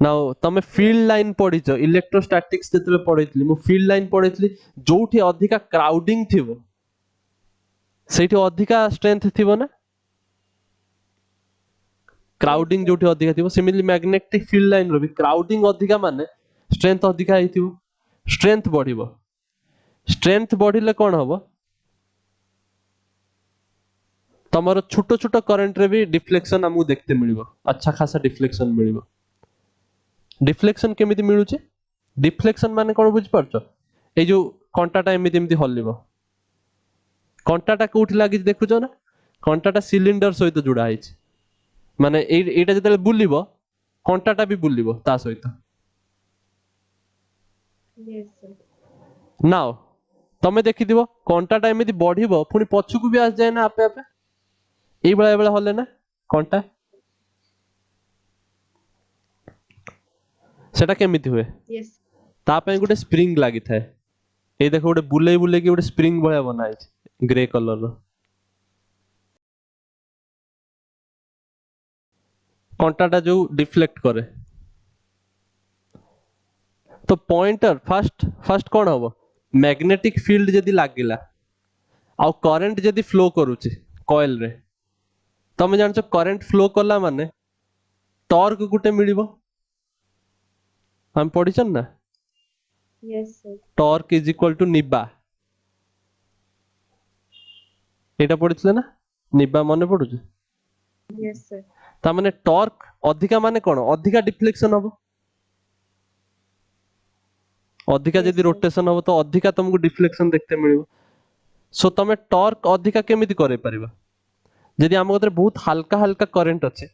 नाउ तमे फील्ड लाइन पढिछ इलेक्ट्रोस्टैटिक्स जेतले पढितली मु फील्ड लाइन पढितली जोठी अधिका क्राउडिंग थिबो सेठी अधिका स्ट्रेंथ थिबो ना क्राउडिंग जोठी अधिका थिबो सिमिलरली मैग्नेटिक फील्ड लाइन रो भी क्राउडिंग अधिका माने स्ट्रेंथ अधिका हेतिबो स्ट्रेंथ बढ़िले कोन हबो तमरो छोटो छोटो करंट रे भी डिफ्लेक्शन हमु देखते मिलिबो अच्छा खासा डिफ्लेक्शन मिलिबो डिफ्लेक्शन केमिति मिलुचे डिफ्लेक्शन माने कोन बुझ परछो ए जो कंटाटा एमिति एमिति हल्लिबो कंटाटा कोठी लागि देखुछो ना कंटाटा सिलिंडर सहित जुड़ा हिच माने एटा जतले बुलिबो कंटाटा भी बुलिबो ता सहित Yes, sir. नाउ तमे देखि दिबो कंटाटा एमिति बढ़िबो पुनी पछुकु भी आस जाय ना आपे आपे एई बेला हले ना कंटा सेटा केमिति हुए Yes. ता पय गुटे स्प्रिंग लागि थाए ए देखो गुटे बुलेई बुलेई कि गुटे स्प्रिंग भलिया बनाइ छै ग्रे कलर रो कंटाटा जो डिफ्लेक्ट करे तो पॉइंटर फर्स्ट कोन हबो मैग्नेटिक फील्ड जदी लागिला आ करंट जदी फ्लो करूची कॉइल रे तमे जानछो करंट फ्लो करला माने टॉर्क गुटे मिलिबो हम पढिछन ना Yes, sir. Torque is equal to निबा एटा पढितले ना निबा मने पडुची Yes, sir. ता माने टॉर्क अधिका माने कोन अधिका डिफ्लेक्शन हबो अधिका Yes, जदी sir. रोटेशन हबो तो अधिका तुमको डिफ्लेक्शन देखते मिलिबो सो तमे टॉर्क अधिका केमिति करे परिबा जदी हम गतरे बहुत हल्का हल्का करंट अछि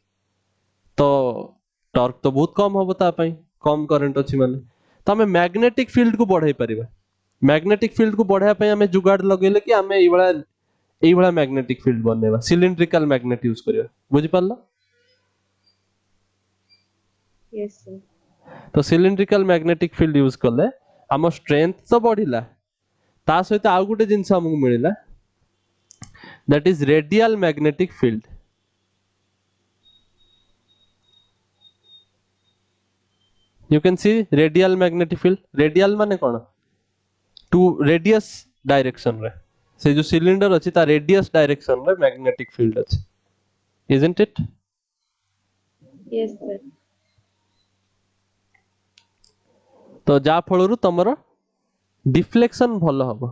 तो टॉर्क तो बहुत कम हबो ता पई कम करंट अछि माने तो हमें मैग्नेटिक फील्ड को बढ़ाई परिबा मैग्नेटिक फील्ड को बढ़ाया पई हमें जुगाड़ लगेले कि हमें एई बळा मैग्नेटिक फील्ड बनेबा सिलिंड्रिकल मैग्नेट यूज करियो बुझि पारलो Yes, sir. तो सिलिंड्रिकल मैग्नेटिक फील्ड यूज करले हम स्ट्रेंथ तो बढ़िला ता सहित आउ गुटे जिंस हमकु मिलिला that is radial magnetic field you can see radial magnetic field radial माने कोन टू रेडियस डायरेक्शन रे से जो सिलिंडर अछि ता रेडियस डायरेक्शन रे मैग्नेटिक फील्ड अछि, isn't it? Yes, sir. तो जा फलरु तमरो डिफ्लेक्शन भलो हबो,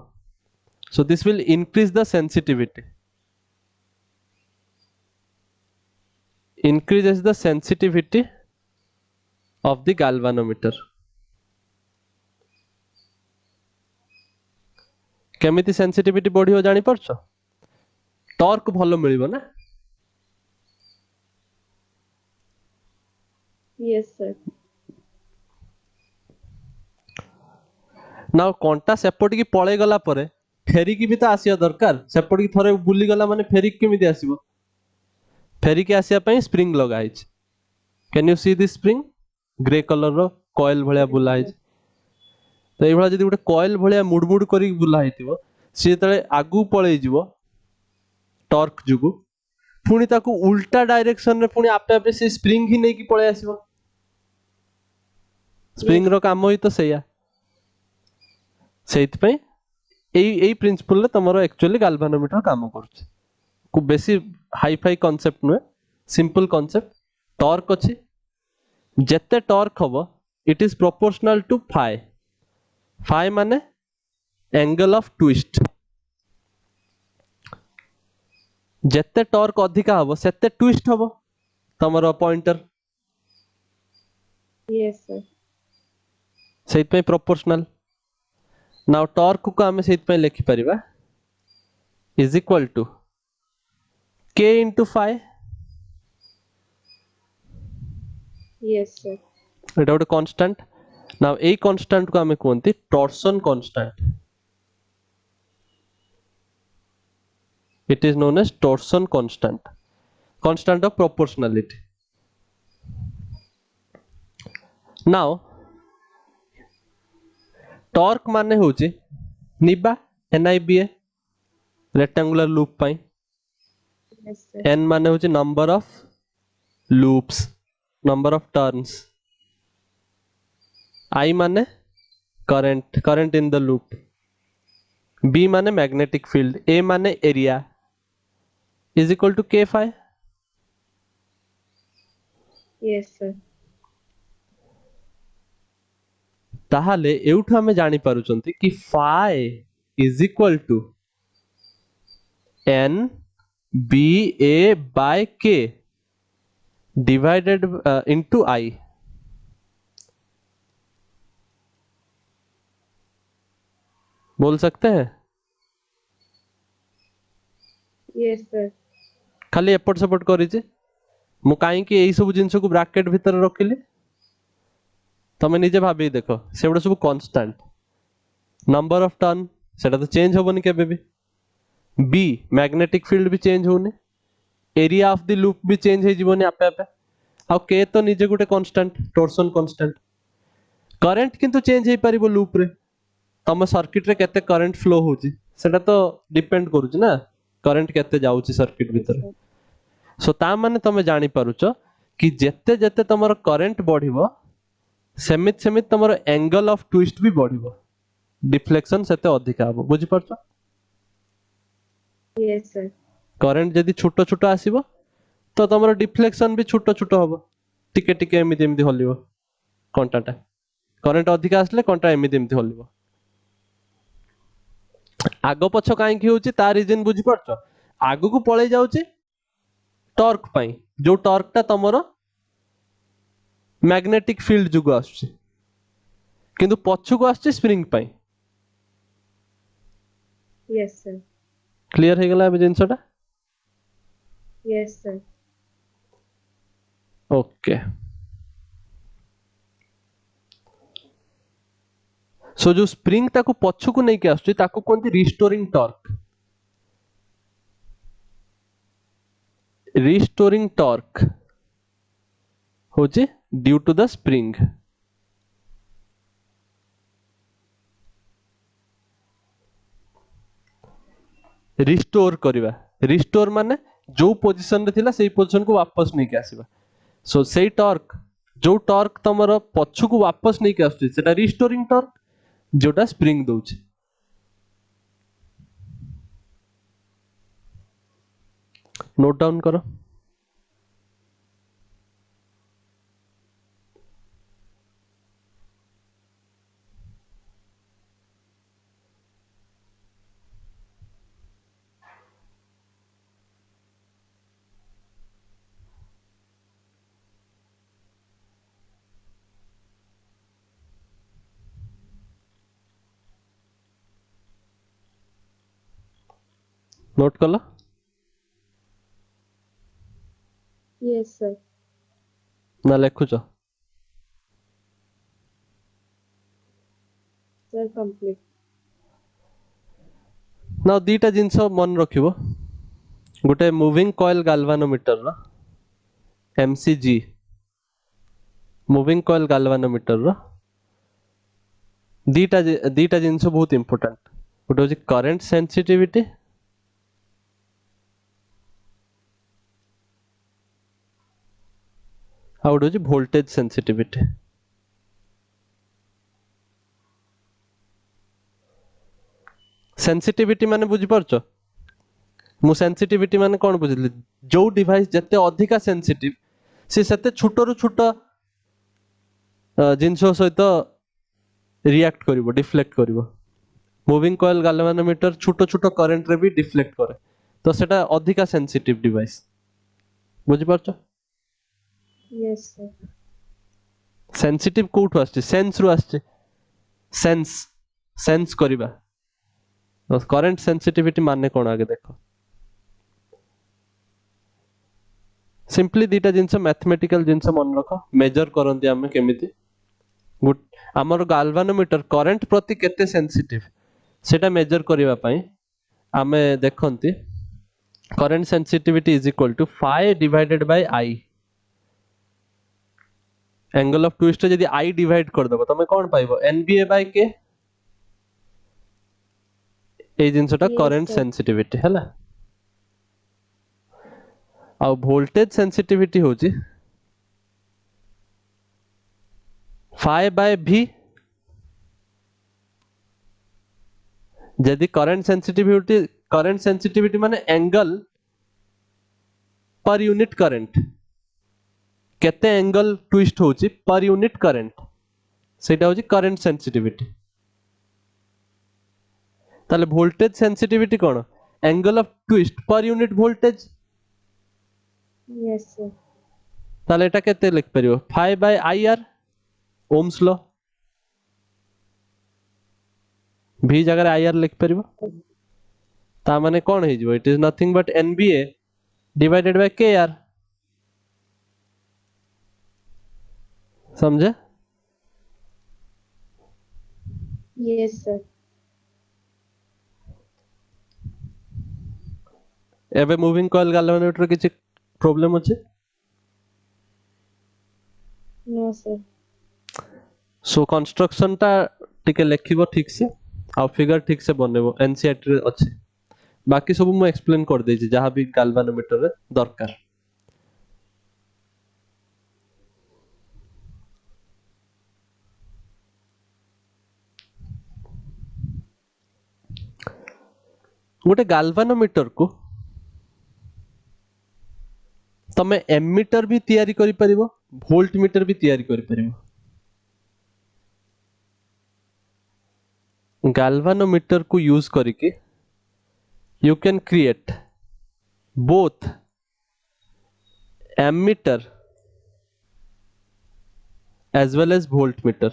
so this will increase the sensitivity, increases the sensitivity of the galvanometer. केमिति सेंसिटिविटी बढ़ियो जानी परछो, टॉर्क भलो मिलिबो ना। Yes, sir. ना कंटा सेपट की पळे गला परे फेरी की भी तो आसिया दरकार, सेपट की थरे बुली गला माने फेरी केमिति आसीबो, फेरी के आसिया पई स्प्रिंग लगा हिच। Can you see this spring, grey colour रो कॉइल भलिया Yes, बुला sir. हिच। तो एइ भला जदि गुटे कॉइल भलिया मुडमुड करी बुला हितिबो, से तळे आगु पळे जिवो टॉर्क जुगु, पुणी ताकू उल्टा डायरेक्शन रे पुणी आपे आपे से स्प्रिंग ही नै की पळे आसीबो। स्प्रिंग रो काम ही तो सेया, सेइत पई एई प्रिंसिपल रे तमरो एक्चुअली गाल्वानोमीटर काम करूछ। को बेसी हाई फाई कांसेप्ट नुए, सिंपल कांसेप्ट। टॉर्क अछि, जेते टॉर्क हबो it is proportional to phi, phi माने एंगल ऑफ ट्विस्ट, जेते टॉर्क अधिका हबो सेते ट्विस्ट हबो तमरो पॉइंटर, Yes, sir. सेइत पई प्रोपोर्शनल। नाउ टॉर्क को हमें सेइत पई लिखि परिबा is equal to k into phi, Yes, sir. एटा गोटे कांस्टेंट। नाउ एई कांस्टेंट को हमें कोनती torsion constant, it is known as torsion constant, constant of proportionality. Now torque माने होची निबा NIBA rectangular loop पाई, Yes, sir. n माने होची number of loops, number of turns, I माने current, current in the loop, B माने magnetic field, A माने area is equal to k phi. Yes, sir. ताहाले एउठु हमें जानी पारुचंती कि phi is equal to n b a by k divided into I. बोल सकते हैं? Yes, sir. खाली एपट support करिचे मु काई कि एई सब जिंस को ब्रैकेट भीतर रखिली, तमे निजे भाबी देखो सेबडा सब कांस्टेंट, नंबर ऑफ टर्न सेटा तो चेंज होबनी केबे भी, बी मैग्नेटिक फील्ड भी चेंज होने, एरिया ऑफ द लूप भी चेंज हे जीवनी आपे आपे, आ के तो निजे गुटे कांस्टेंट टॉर्सन कांस्टेंट। करंट किंतु चेंज हे परिबो लूप रे, तम सर्किट रे केते करंट फ्लो होची सेटा तो डिपेंड करूची ना, करंट केते जाउची सर्किट Yes, भीतर। sir. सो ता माने तमे जानी पारुचो कि जेते जेते तमरो करंट बढ़िबो सेमित सेमित तमरो एंगल ऑफ ट्विस्ट भी बढ़िबो, डिफ्लेक्शन सेते अधिक हबो। बुझि परछो? Yes, sir. करंट जदी छोटो छोटो आसीबो तो तमरो डिफ्लेक्शन भी छोटो छोटो हबो, टिके टिके एमिति एमिति हलिबो कंटाटा। करंट अधिक आसले कंटा एमिति एमिति हलिबो। आगो पछ काई कि होची ता रीजन बुझि परछो? आगो को पळे जाउची टॉर्क पाई, जो टॉर्क ता तमरो मैग्नेटिक फील्ड जुगो आसुची, किंतु पछ को आसची स्प्रिंग पाई। Yes, sir. क्लियर हे गला अब जिंसटा? Yes, sir. ओके। सो जो स्प्रिंग ताको पछ को नहीं के आसुची ताको कोनती रिस्टोरिंग टॉर्क, रिस्टोरिंग टॉर्क होची due to the spring. Restore करिबा, रिस्टोर माने जो पोजीशन रे थिला सेई पोजीशन को वापस नहीं के आसीबा। सो सेई टॉर्क जो टॉर्क तमरो पछ को वापस नहीं के आसुची सेटा रिस्टोरिंग टॉर्क, जोटा स्प्रिंग दोउची। नोट डाउन करो। नोट कल? Yes, sir. ना लिखुच? Sir, complete. ना दीटा जिनस मन रखिबो। गोटे मूविंग कॉइल गाल्वानोमीटर रो एमसीजी, मूविंग कॉइल गाल्वानोमीटर रो दीटा जिनस बहुत इंपोर्टेंट। गोटे होची करंट सेंसिटिविटी, आ गोटे होची वोल्टेज सेंसिटिविटी। सेंसिटिविटी माने बुझी पारछो? मु सेंसिटिविटी माने कोन बुझिली? जो डिवाइस जते अधिका सेंसिटिव से सेते छोटो रु छोटो जिनस सहित रिएक्ट करिवो, डिफ्लेक्ट करिवो। मूविंग कॉइल गाल्वानोमीटर छोटो छोटो करंट रे भी डिफ्लेक्ट करे, तो सेटा अधिका सेंसिटिव डिवाइस। बुझी पारछो? Yes, sir. सेंसिटिव कोठु आछे? सेंस रु आछे। सेंस, सेंस करिबा। तो करंट सेंसिटिविटी माने कोन आगे देखो। सिंपली दीटा जिनस मैथमेटिकल जिनस मन रख। मेजर करंती आमे केमिति आमर गाल्वानोमीटर करंट प्रति केते सेंसिटिव सेटा मेजर करिवा पई आमे देखंती current sensitivity is equal to phi divided by I। Angle of twist यदि I डिवाइड कर दबो तमे कोन पाइबो? NBA by K। ए जिनसटा Yes, करंट sir. सेंसिटिविटी हैला। आ वोल्टेज सेंसिटिविटी होची phi बाय V। यदि करंट सेंसिटिविटी माने एंगल पर यूनिट करंट, केते एंगल ट्विस्ट होची पर यूनिट करंट, सेटा होची करंट सेंसिटिविटी। ताले वोल्टेज सेंसिटिविटी कोन? Angle of twist per unit voltage. Yes, sir. ताले एटा केते लिख परियो? phi by IR, Ohm's law. V जगह IR लिख परियो। ता माने कोन हे जिवो? It is nothing but NBA divided by KR। समझे? Yes, sir. एबे मूविंग कॉइल गाल्वानोमीटर किछि प्रॉब्लम अछि? No, sir. सो कंस्ट्रक्शन टा टिके लेखिबो ठीक से आ फिगर ठीक से बनेबो, एनसीईआरटी रे अछि। बाकी सब मु एक्सप्लेन कर देछि जहां भी गाल्वानोमीटर रे दरकार। गोटे गाल्वानोमीटर को तमे एमीटर भी तैयारी करि परिबो, वोल्ट मीटर भी तैयारी करि परिबो। गाल्वानोमीटर को यूज करके you can create both ammeter as well as voltmeter.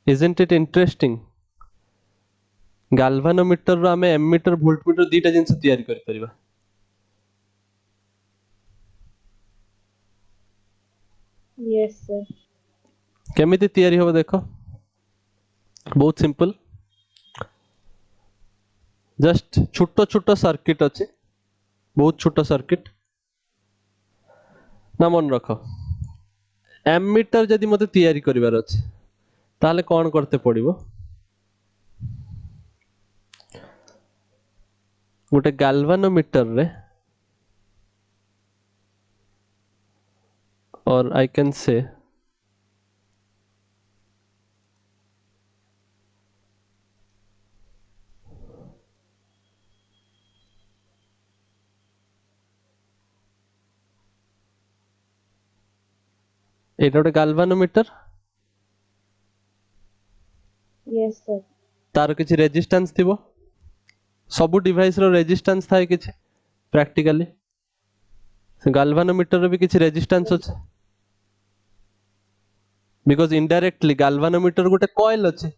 Isn't it interesting? Galvanometer रो आमे एमीटर वोल्टमीटर दीटा जिंस तैयारी करि परिबा। Yes, sir. केमिति तैयारी होबो देखो, बहुत सिंपल। जस्ट छोटो छोटो सर्किट अछि, बहुत छोटो सर्किट ना मन रखो। एमीटर जदि मते तैयारी करिवार अछि ताले कोन करते पड़िबो? गोटे गाल्वानोमीटर रे, और आई कैन से एटा गोटे गाल्वानोमीटर Yes, sir. तार किछि रेजिस्टेंस थिबो सब डिवाइस रो रेजिस्टेंस थाए किछि प्रैक्टिकली से गाल्वानोमीटर रो भी किछि रेजिस्टेंस अछि बिकॉज इनडायरेक्टली गाल्वानोमीटर गोटे कॉइल अछि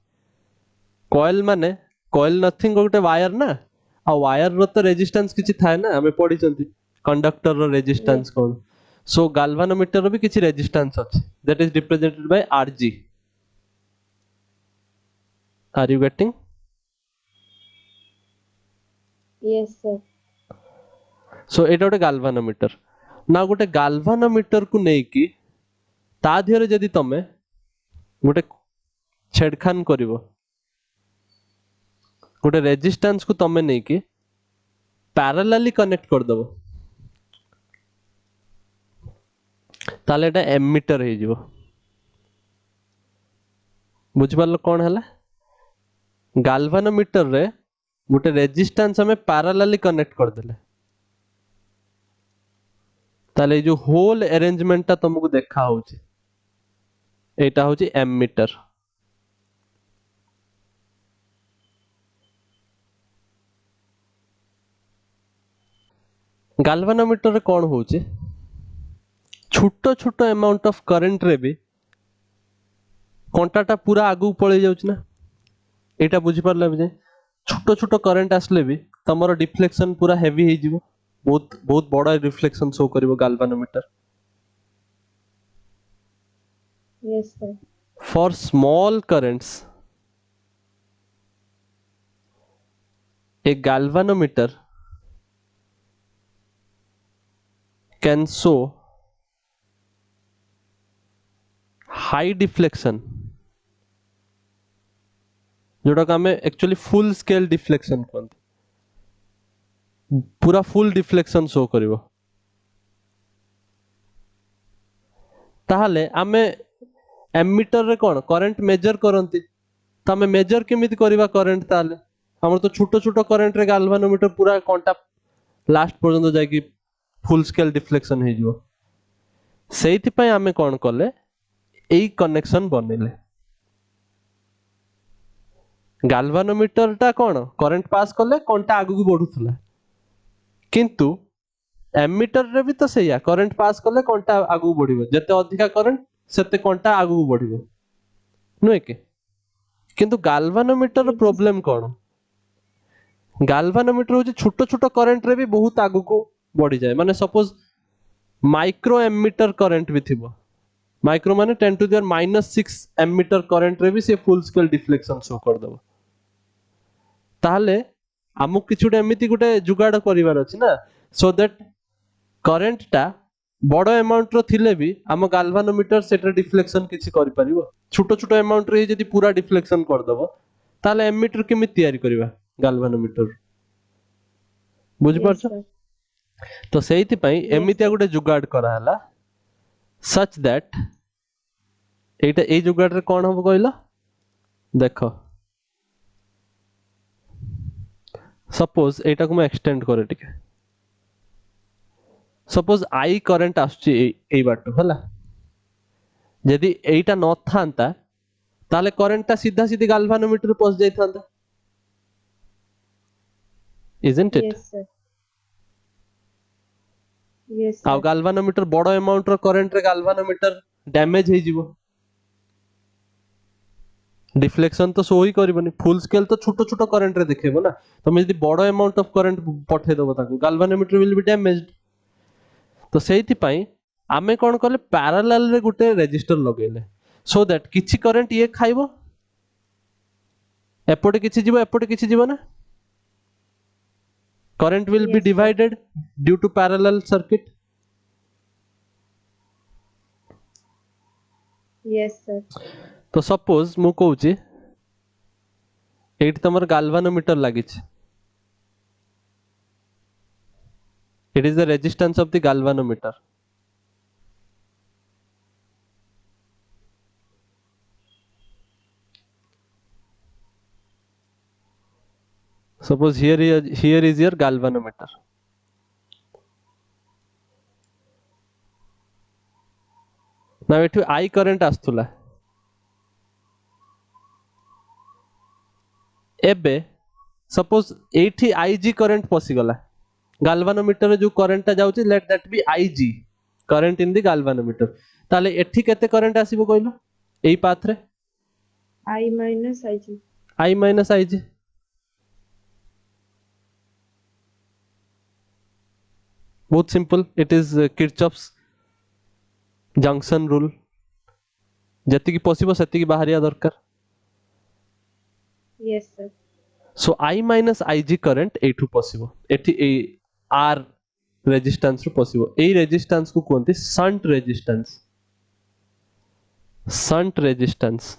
कॉइल माने कॉइल नथिंग गोटे वायर ना आ वायर रो तो रेजिस्टेंस किछि थाए ना हमें पढी चंती कंडक्टर रो Yes, रेजिस्टेंस कोन सो गाल्वानोमीटर रो भी किछि रेजिस्टेंस अछि that is represented by Rg are you getting yes, sir. So एटा गोटे गाल्वानोमीटर ना गोटे गाल्वानोमीटर को नै कि ता धियरे जदि तमे गोटे छेड़खान करिवो गोटे रेजिस्टेंस को तमे नै कि पैरेलली कनेक्ट कर दबो ताले एटा एमीटर हे जिवो बुझि पारलो कोन हला गाल्वानोमीटर रे गोटे रेजिस्टेंस हमें पैरेलली कनेक्ट कर देले ताले जो होल अरेंजमेंट ता तुमको देखा होची एटा होची एमीटर गाल्वानोमीटर रे कोन होची छोटो छोटो अमाउंट ऑफ करंट रे भी कंटाटा पूरा आगु पळे जाउछ ना एटा बुझि पारले जे छोटो छोटो करंट आसले भी तमरो डिफ्लेक्शन पूरा हेवी हे जिवो बहुत बहुत बड़ा रिफ्लेक्शन शो करिवो galvanometer Yes, sir. for small currents a galvanometer can show high deflection जोटा का हमें एक्चुअली फुल स्केल डिफ्लेक्शन कहते पूरा फुल डिफ्लेक्शन शो करिवो ताहले आमे एमीटर रे कोन करंट मेजर करंती त हमें मेजर केमिति करिवा करंट ताहले हमर तो छोटो छोटो करंट रे गाल्वानोमीटर पूरा कंटा लास्ट पर्यंत जाय कि फुल स्केल डिफ्लेक्शन हे जिवो सेहिति पय आमे कोन कले एई कनेक्शन बनेले गाल्वानोमीटर टा कोन करंट पास कले कंटा आगु को बढ़ुथला किंतु एमीटर रे भी तो सैया करंट पास कले कंटा आगु बढ़िबो जते अधिका करंट सेते कंटा आगु बढ़िबो नुए के किंतु गाल्वानोमीटर रो Yes, प्रॉब्लम कोन गाल्वानोमीटर होची छोटो छोटो करंट रे भी बहुत आगु को बढ़ी जाए माने सपोज माइक्रो एमीटर करंट भी थिबो माइक्रो माने 10 टू द -6 एमीटर करंट रे भी से फुल स्केल डिफ्लेक्शन शो कर दबो ताहले हमु किछु एमिति गुटे जुगाड़ करिवार अछि ना सो दैट करंट टा बड़ अमाउंट रो थिले भी हम गाल्वानोमीटर सेटर डिफ्लेक्शन किछि करि परिबो छोटो छोटो अमाउंट रे जदि पूरा डिफ्लेक्शन कर दबो ताले एमीटर केमि तयारी करिवा गाल्वानोमीटर बुझ yes, पारछो sir. तो सेहिति पई Yes, एमितिया sir. गुटे जुगाड़ करा हला सच दैट एटा ए जुगाड़ रे कोन हबो कहलो देखो सपोज एटा को मैं एक्सटेंड करे टिके सपोज आई करंट आछी एई बाटो हला यदि एटा न थांता ताले करंट ता सीधा सीधी गाल्वानोमीटर पस जाई थांता isn't it Yes, sir. Yes, आ sir. गाल्वानोमीटर बड़ अमाउंट रो करंट रे गाल्वानोमीटर डैमेज हे जिवो डिफ्लेक्शन तो शो ही करबनी फुल स्केल तो छोटो छोटो करंट रे देखेबो ना तमे यदि बड़ अमाउंट ऑफ करंट पठे दबो ताको गाल्वानोमीटर विल बी डैमेज्ड तो सेहिति पई आमे कोन करले पैरेलल रे गुटे रेजिस्टर लगेले सो दैट किछि करंट ये खाइबो एपोटे किछि जीवो एपोटे किछि जीवो ना current will be Yes, sir. Divided due to parallel circuit Yes, sir. तो सपोज मु कहूची एठी तमर गाल्वानोमीटर लागिछ it is the resistance of the galvanometer suppose here is your galvanometer ना एठी आई करंट आस्तुला एबे सपोज एठी आईजी करंट पसिगला गाल्वानोमीटर जो करंट जाउची let that be IG current in the galvanometer ताले एठी केते करंट आसीबो कहलो एई पाथ रे I minus IG. I minus IG बहुत simple it is Kirchhoff's junction rule जति की पॉसिबल सेति की बाहरिया दरकार Yes, sir. So I minus IG current एठू पॉसिबल एठी ए आर रेजिस्टेंस रु पॉसिबल ए रेजिस्टेंस को कोनते शंट रेजिस्टेंस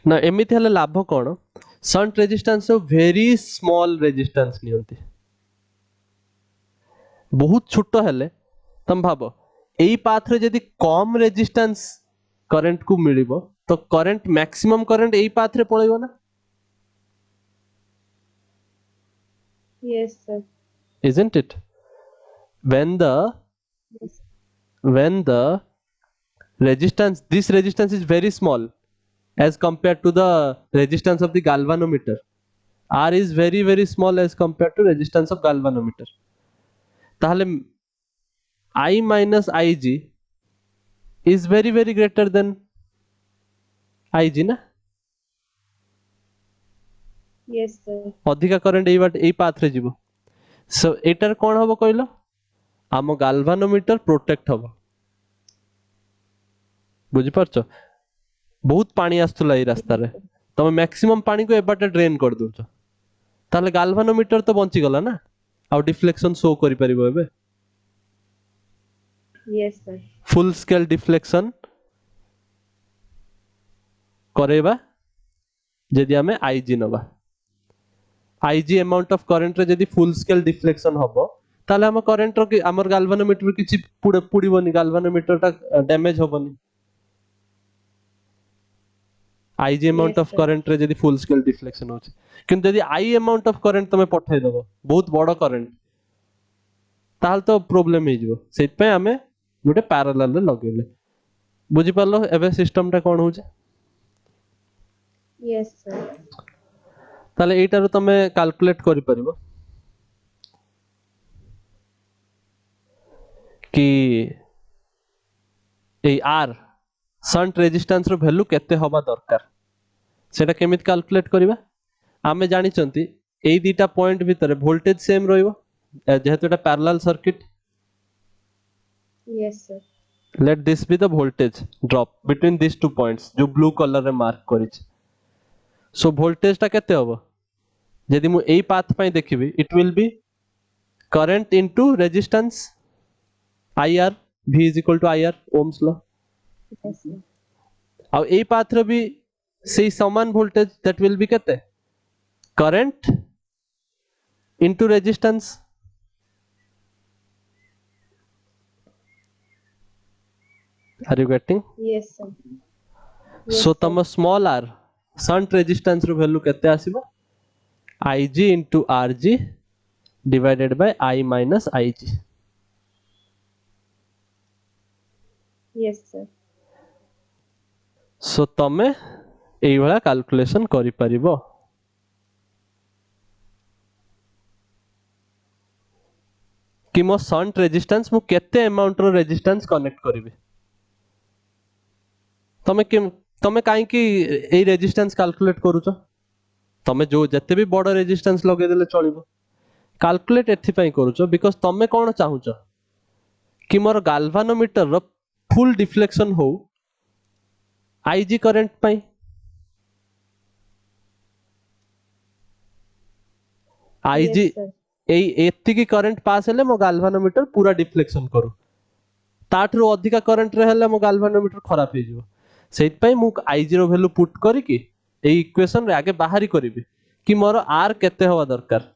ना एमिति हले लाभ कोन shunt resistance very small resistance नियंती बहुत छोट हेले तम भाबो एई पाथ रे यदि कम रेजिस्टेंस करंट को मिलिबो तो करंट मैक्सिमम करंट एई पाथ रे पळेबो ना Yes, sir. isn't it when Yes. the this resistance is very small as compared to the resistance of the galvanometer R is very small as compared to resistance of galvanometer ताहले I minus IG is very greater than IG ना Yes, sir. अधिका current एई path रे जीवो सो एटार कोन हबो कहलो आम galvanometer protect हबो बुझि परछो बहुत पानी आस्तुला ए रास्ता रे तमे मैक्सिमम पानी को एबाटे ड्रेन कर दोछ ताले गाल्वानोमीटर तो बंची गला ना आ डिफ्लेक्शन शो करि परिबो एबे Yes, sir. Full scale deflection करेबा जदि हमें आईजी नबा आईजी अमाउंट ऑफ करंट रे जदि फुल स्केल डिफ्लेक्शन हबो ताले हम करंट रो हमर गाल्वानोमीटर किछि पुडिबोनी गाल्वानोमीटर ता डैमेज हबोनी IG amount Yes, of sir. Current रे जदि फुल स्केल डिफ्लेक्शन होछि किंतु यदि आई अमाउंट ऑफ करंट तमे पठाई दबो बहुत बड़ करंट ताल तो प्रॉब्लम हे जिवो सेत पे हमें गोटे पैरेलल रे लगेले बुझि पालो एबे सिस्टम ता कोन होजे Yes, sir. ताले एटारो तमे कैलकुलेट करि परिबो कि ए आर शंट रेजिस्टेंस रो वैल्यू केते होबा दरकार सेटा केमित कैलकुलेट करिबा आमे जानि चंती एई दीटा पॉइंट भितरे वोल्टेज सेम रहइबो जेहेतु एटा parallel circuit Yes, sir. let this be the voltage drop between these two points जो ब्लू कलर रे मार्क करिछ सो वोल्टेज ता केते होबो यदि मु एई पाथ पई देखिबी it will be current into resistance IR V is equal to IR ohms law Yes, sir. अब एई पाथ रे भी सेही समान वोल्टेज दैट विल बी केते current into resistance R you getting Yes, sir. Yes, so sir. तम small r shunt resistance रो value केते आसीबो IG into RG divided by I minus IG Yes, sir. सो तमे एई भला कैलकुलेशन करि परिबो कि मो शंट रेजिस्टेंस मु केते अमाउंट रो रेजिस्टेंस कनेक्ट करिवे तमे काई कि एई रेजिस्टेंस कैलकुलेट करूचो तमे जो जते भी बड़ रेजिस्टेंस लगे देले चलिबो कैलकुलेट एथि पई करूचो बिकॉज़ तमे कोन चाहुचो कि मोर गाल्वानोमीटर रो फुल डिफ्लेक्शन हो आईजी करंट पई आईजी Yes, sir. एई एति की करंट पास हेले मो गाल्वानोमीटर पूरा डिफ्लेक्शन करू ताठरो अधिका करंट रे हेले मो गाल्वानोमीटर खराब हे जिवो सेत पई मु आईजी रो वैल्यू पुट करी कि एई इक्वेशन रे आगे बाहरी करिवि कि मोर आर केते होवा दरकार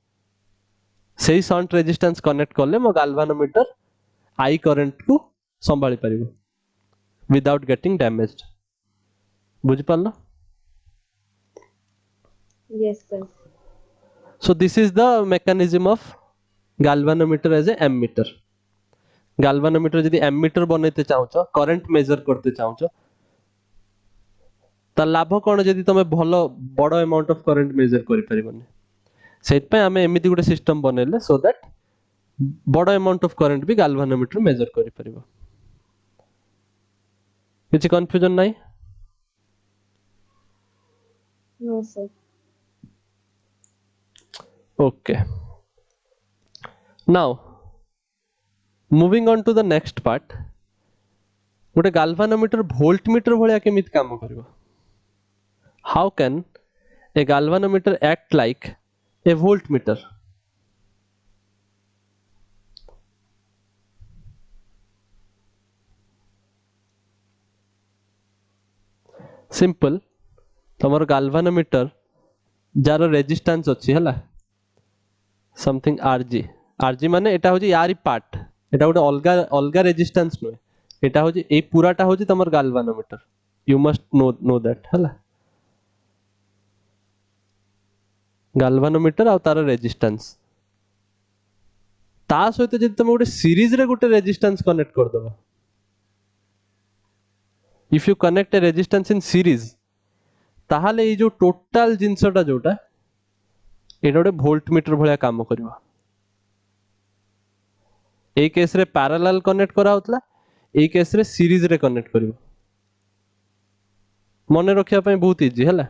सेही शंट रेजिस्टेंस कनेक्ट करले मो गाल्वानोमीटर आई करंट को संभाली परिबो विदाउट गेटिंग डैमेज्ड बुझि पालो Yes, sir. so this is the mechanism of galvanometer as a ammeter galvanometer जदि एमीटर बनैते चाहूछ करंट मेजर करते चाहूछ ता लाभ कौन जदि तुम भल बड़ अमाउंट ऑफ करंट मेजर करि परिबनी सेट पे आमे एमिति गुटे सिस्टम बनेले सो दैट बड़ अमाउंट ऑफ करंट भी गाल्वानोमीटर मेजर करि परिबो किछि कंफ्यूजन नाही No, sir. okay now moving on to the next part गोटे गाल्वानोमीटर वोल्टमीटर भलिया केमिति काम करिवो how can a galvanometer act like a voltmeter simple तमर गाल्वानोमीटर जार रेजिस्टेंस अछि हला समथिंग आरजी आरजी माने एटा होजी यारी पार्ट एटा गोटे अलगा अलगा रेजिस्टेंस नो एटा होजी ए पूराटा होजी तमर galvanometer you must know that हला गाल्वानोमीटर आ तार रेजिस्टेंस ता सहित जदि तुम गोटे सीरीज रे गोटे रेजिस्टेंस कनेक्ट कर दबो if you connect a resistance in series ताहाले ए जो टोटल जिंसटा जोटा एटा गोटे वोल्टमीटर भलिया काम करबो ए केस रे पैरेलल कनेक्ट करा होतला ए केस रे सीरीज रे कनेक्ट करबो मने रखिया पई बहुत इजी हला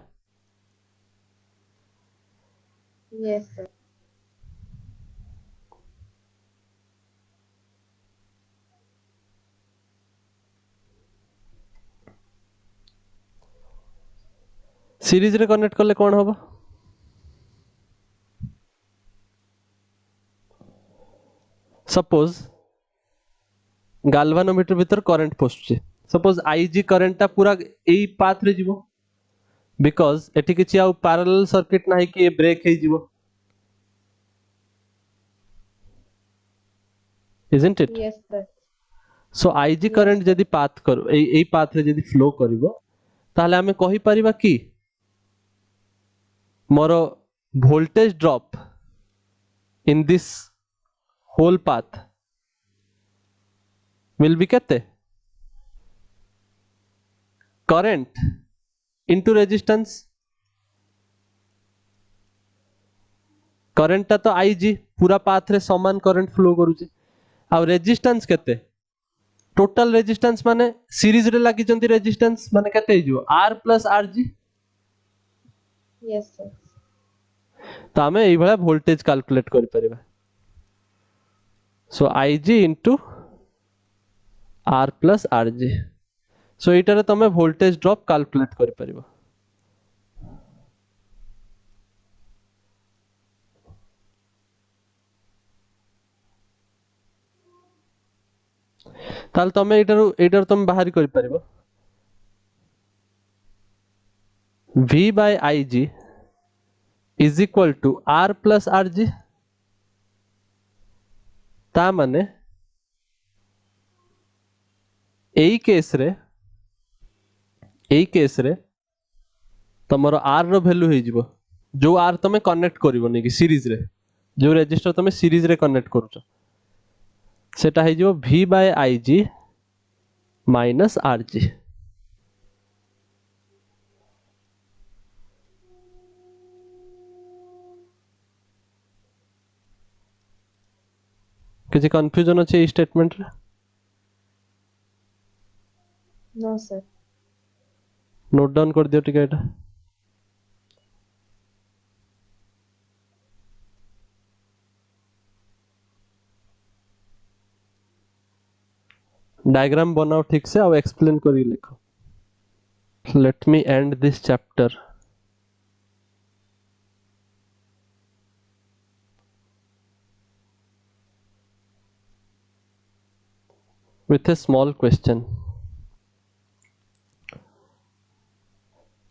Yes, sir. सीरीज रे कनेक्ट करले कौन होबो सपोज गाल्वानोमीटर भीतर करंट पोछचे सपोज आईजी करंट ता पूरा एई पाथ रे जीवो बिकॉज एठी किछि आउ पैरेलल सर्किट नाही कि ए ब्रेक हे जीवो isn't it Yes, sir. so IG current जदि पाथ करो एई पाथ रे जदि फ्लो करिवो ताहले हमें कहि परिबा कि मोर voltage drop in this whole path will be केते करंट इनटू रेजिस्टेंस करंट ता तो आईजी पूरा पाथ रे समान करंट फ्लो करूचे आ रेजिस्टेंस केते टोटल रेजिस्टेंस माने सीरीज रे लागि जंती रेजिस्टेंस माने केते हे जो R plus RG Yes, sir. तो हमें एई भला वोल्टेज कैलकुलेट करि परिबा सो IG into R plus RG सो एटारे तमे वोल्टेज ड्रॉप कैलकुलेट करि परिबा ताल तमे एटार तमे बाहर करि परिबा V by IG is equal to R plus RG ता माने एई केस रे तमरो R रो वैल्यू हे जिवो जो R तमे कनेक्ट करिवोनी कि सीरीज रे जो रेजिस्टर तमे सीरीज रे कनेक्ट करूछ सेटा हे जिवो V by IG minus RG किसी कंफ्यूजन अछि ए स्टेटमेंट रे No, sir. नोट डाउन कर दियो टिके एटा डायग्राम बनाओ ठीक से और एक्सप्लेन करी लिखो let me end this chapter with a small question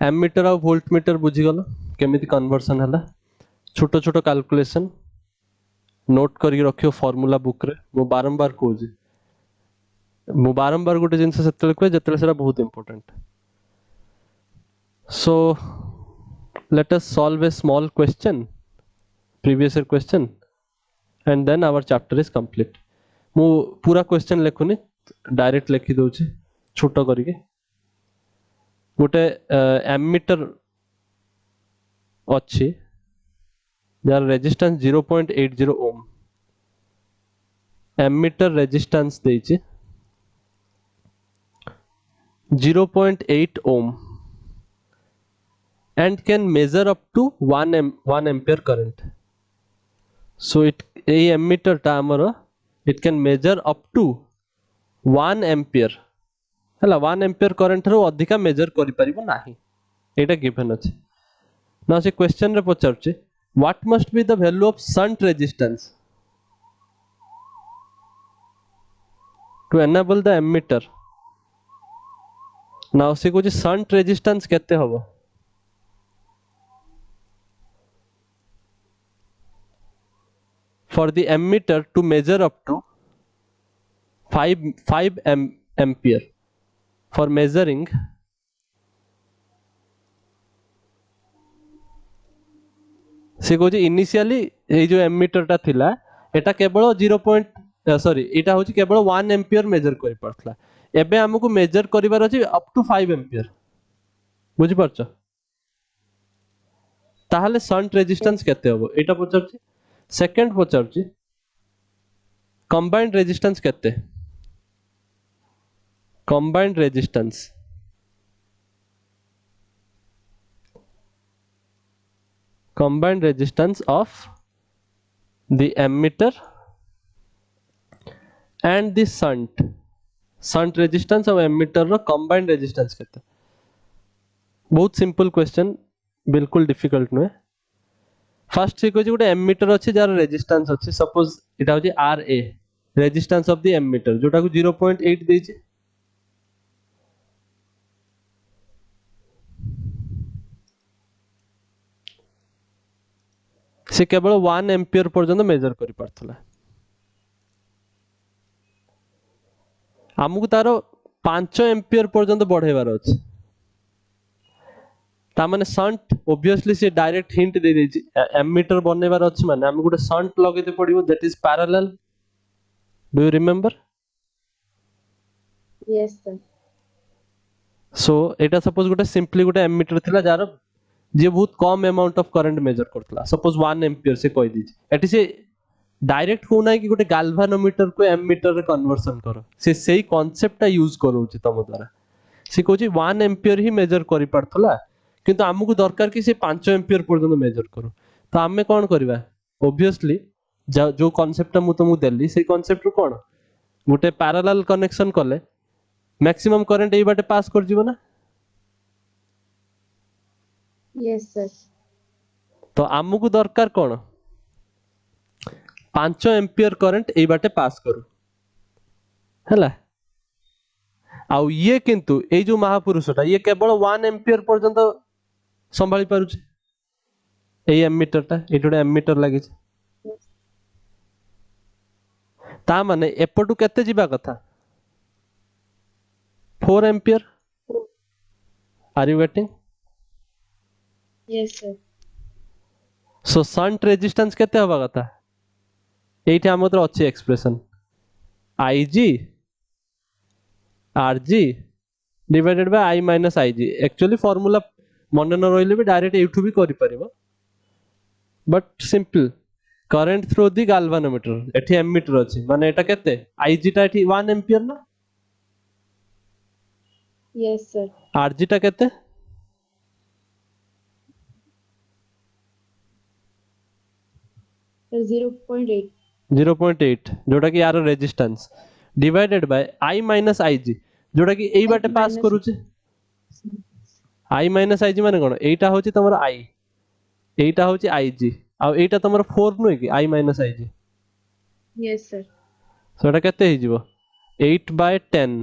ammeter और वोल्टमीटर बुझी गलो केमिति कन्वर्सन हला छोटो छोटो कैलकुलेशन नोट करी रखियो फार्मूला बुक रे मो बारंबार कहूजी मो बारंबार गोटे जिनस सेतले कहे जतले सेरा बहुत important so let us solve a small question previous year question and then our chapter is complete मु पूरा क्वेश्चन लिखुनी डायरेक्ट लिखि दउछि छोटो करके गोटे एमीटर अच्छी जार रेजिस्टेंस 0.80 ओम एमीटर रेजिस्टेंस देछि 0.8 ohm and can measure up to 1 ampere current. So a emitter ta amara it can measure up to 1 ampere hela 1 ampere current रो अधिका measure करि परिबो नाही एटा गिवन अछि now से question रे पचारछि what must be the value of shunt resistance to enable the emitter now से कुछ shunt resistance केते हबो for the emitter to measure up to 5 ampere for measuring से कहूँ इनिशियली ये जो एमीटर टा थिला एटा केवल 0. सॉरी एटा होची केवल 1 एम्पियर मेजर करि पड़थला एबे हमकु मेजर करिवार अछि अप टू 5 एम्पियर बुझि परछ ताहले शंट रेजिस्टेंस केते होबो एटा पचरछि सेकंड पचरछि कंबाइंड रेजिस्टेंस केते combined resistance combined resistance of the emitter and the shunt resistance और emitter रो combined resistance केते बहुत सिंपल क्वेश्चन बिल्कुल डिफिकल्ट नुहे फर्स्ट ठीक होची गोटे एमीटर अछि जार रेजिस्टेंस अछि सपोज इटा होची RA resistance of the ammeter जोटा को 0.8 देछि से केवल 1 एम्पियर पर्यंत मेजर करि पारथला हमकु तारो 5 एम्पियर पर्यंत बढ़ेबार अछि ता माने शंट ऑब्वियसली से डायरेक्ट हिंट दे देछि एमीटर बनेबार अछि माने हम गोटे शंट लगेते पड़िबो that is parallel do you remember Yes, sir. So एटा सपोज गोटे सिंपली गोटे एमीटर थिला जार जे बहुत कम अमाउंट ऑफ करंट मेजर करथला सपोज 1 एम्पियर से कहि दिछि एटी से डायरेक्ट को ना कि गोटे गाल्वानोमीटर को एमीटर रे कन्वर्सन करो से सेही कांसेप्ट ता यूज करोछि तम द्वारा से कहूछि 1 एम्पियर ही मेजर करि पारथला किंतु हमकु दरकार कि से 5 एम्पियर पर्यंत मेजर करो तो आमे कोन करबा ऑब्वियसली जो कांसेप्ट मु तुमु देली से कांसेप्ट रो कोन गोटे पैरेलल कनेक्शन कले मैक्सिमम करंट एई बाटे पास कर जीवो ना Yes, sir. तो आमको दरकार कौन 5 एम्पियर करंट एई बाटे पास करू हैला आउ ये किंतु ए जो महापुरुषटा ये केवल 1 एम्पियर पर्यंत संभाली पारुचे ए एमीटरटा एटोडे एमीटर लागि ता माने एपटू केते जिबा कथा 4 ampere are you getting Yes, sir. So shunt resistance केते हबा कथा एठी हमर अछि expression IG RG divided by I minus IG actually formula मन न रहिले भी डायरेक्ट एठू भी करि परिबो but simple current through the galvanometer एठी एमीटर अछि माने एटा केते IG टा एठी 1 एम्पियर ना Yes, sir. RG टा केते 0.8. 0.8 जोटा कि यार resistance divided by I minus IG जोटा कि एई बाटे पास minus- करूचे I माइनस IG माने कोन एटा होची तमर I एटा होची IG आ एटा तमर 4 नुय कि I minus IG Yes, sir. So एटा केते हि जिवो 8 बाय 10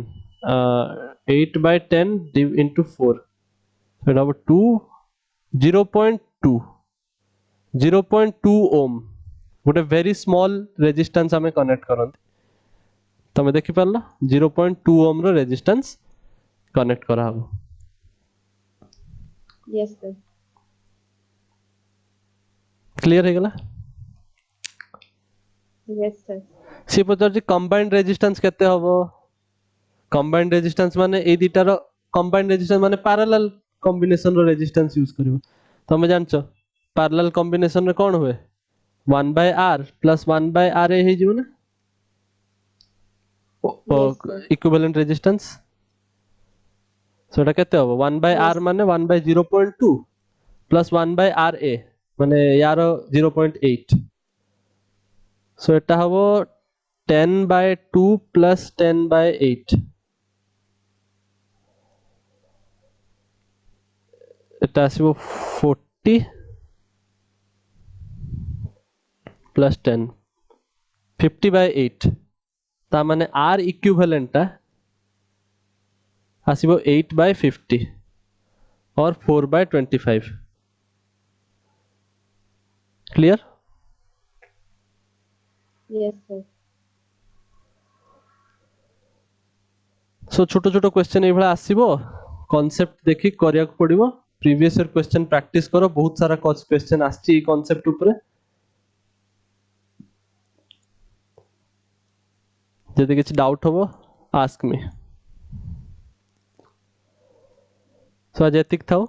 8 बाय 10 into 4 एटा हो 2 0.2 0.2 ओम गोटे वेरी स्मॉल रेजिस्टेंस हमें कनेक्ट करंत तमे देखि परला 0.2 ओम रो रेजिस्टेंस कनेक्ट करा हबो Yes, sir. क्लियर हे गला Yes, sir. सी पचार कंबाइंड रेजिस्टेंस केते हबो कंबाइंड रेजिस्टेंस माने ए दिटार कंबाइंड रेजिस्टेंस माने पैरेलल कॉम्बिनेशन रो रेजिस्टेंस यूज करिवो तमे जानचो पैरेलल कॉम्बिनेशन रे कोन हुए 1/r प्लस 1/ra हे जिवो ना Yes, sir. इक्विवेलेंट रेजिस्टेंस सेटा केते हबो 1/r Yes. माने 1/0.2 प्लस 1/ra माने यार 0.8 सो एटा हबो 10/2 प्लस 10/8 एटा आसीबो 40 प्लस 10 50/8 ता माने r इक्विवेलेंट ता आसीबो 8/50 और 4/25 क्लियर Yes, sir. सो छोटो छोटो क्वेश्चन एभला आसीबो कांसेप्ट देखि करिया पड़िबो प्रीवियस ईयर क्वेश्चन प्रैक्टिस करो बहुत सारा क्वेश्चन आछि कांसेप्ट ऊपर जदि किछ डाउट होबो आस्क मी सो आज एतिक थाओ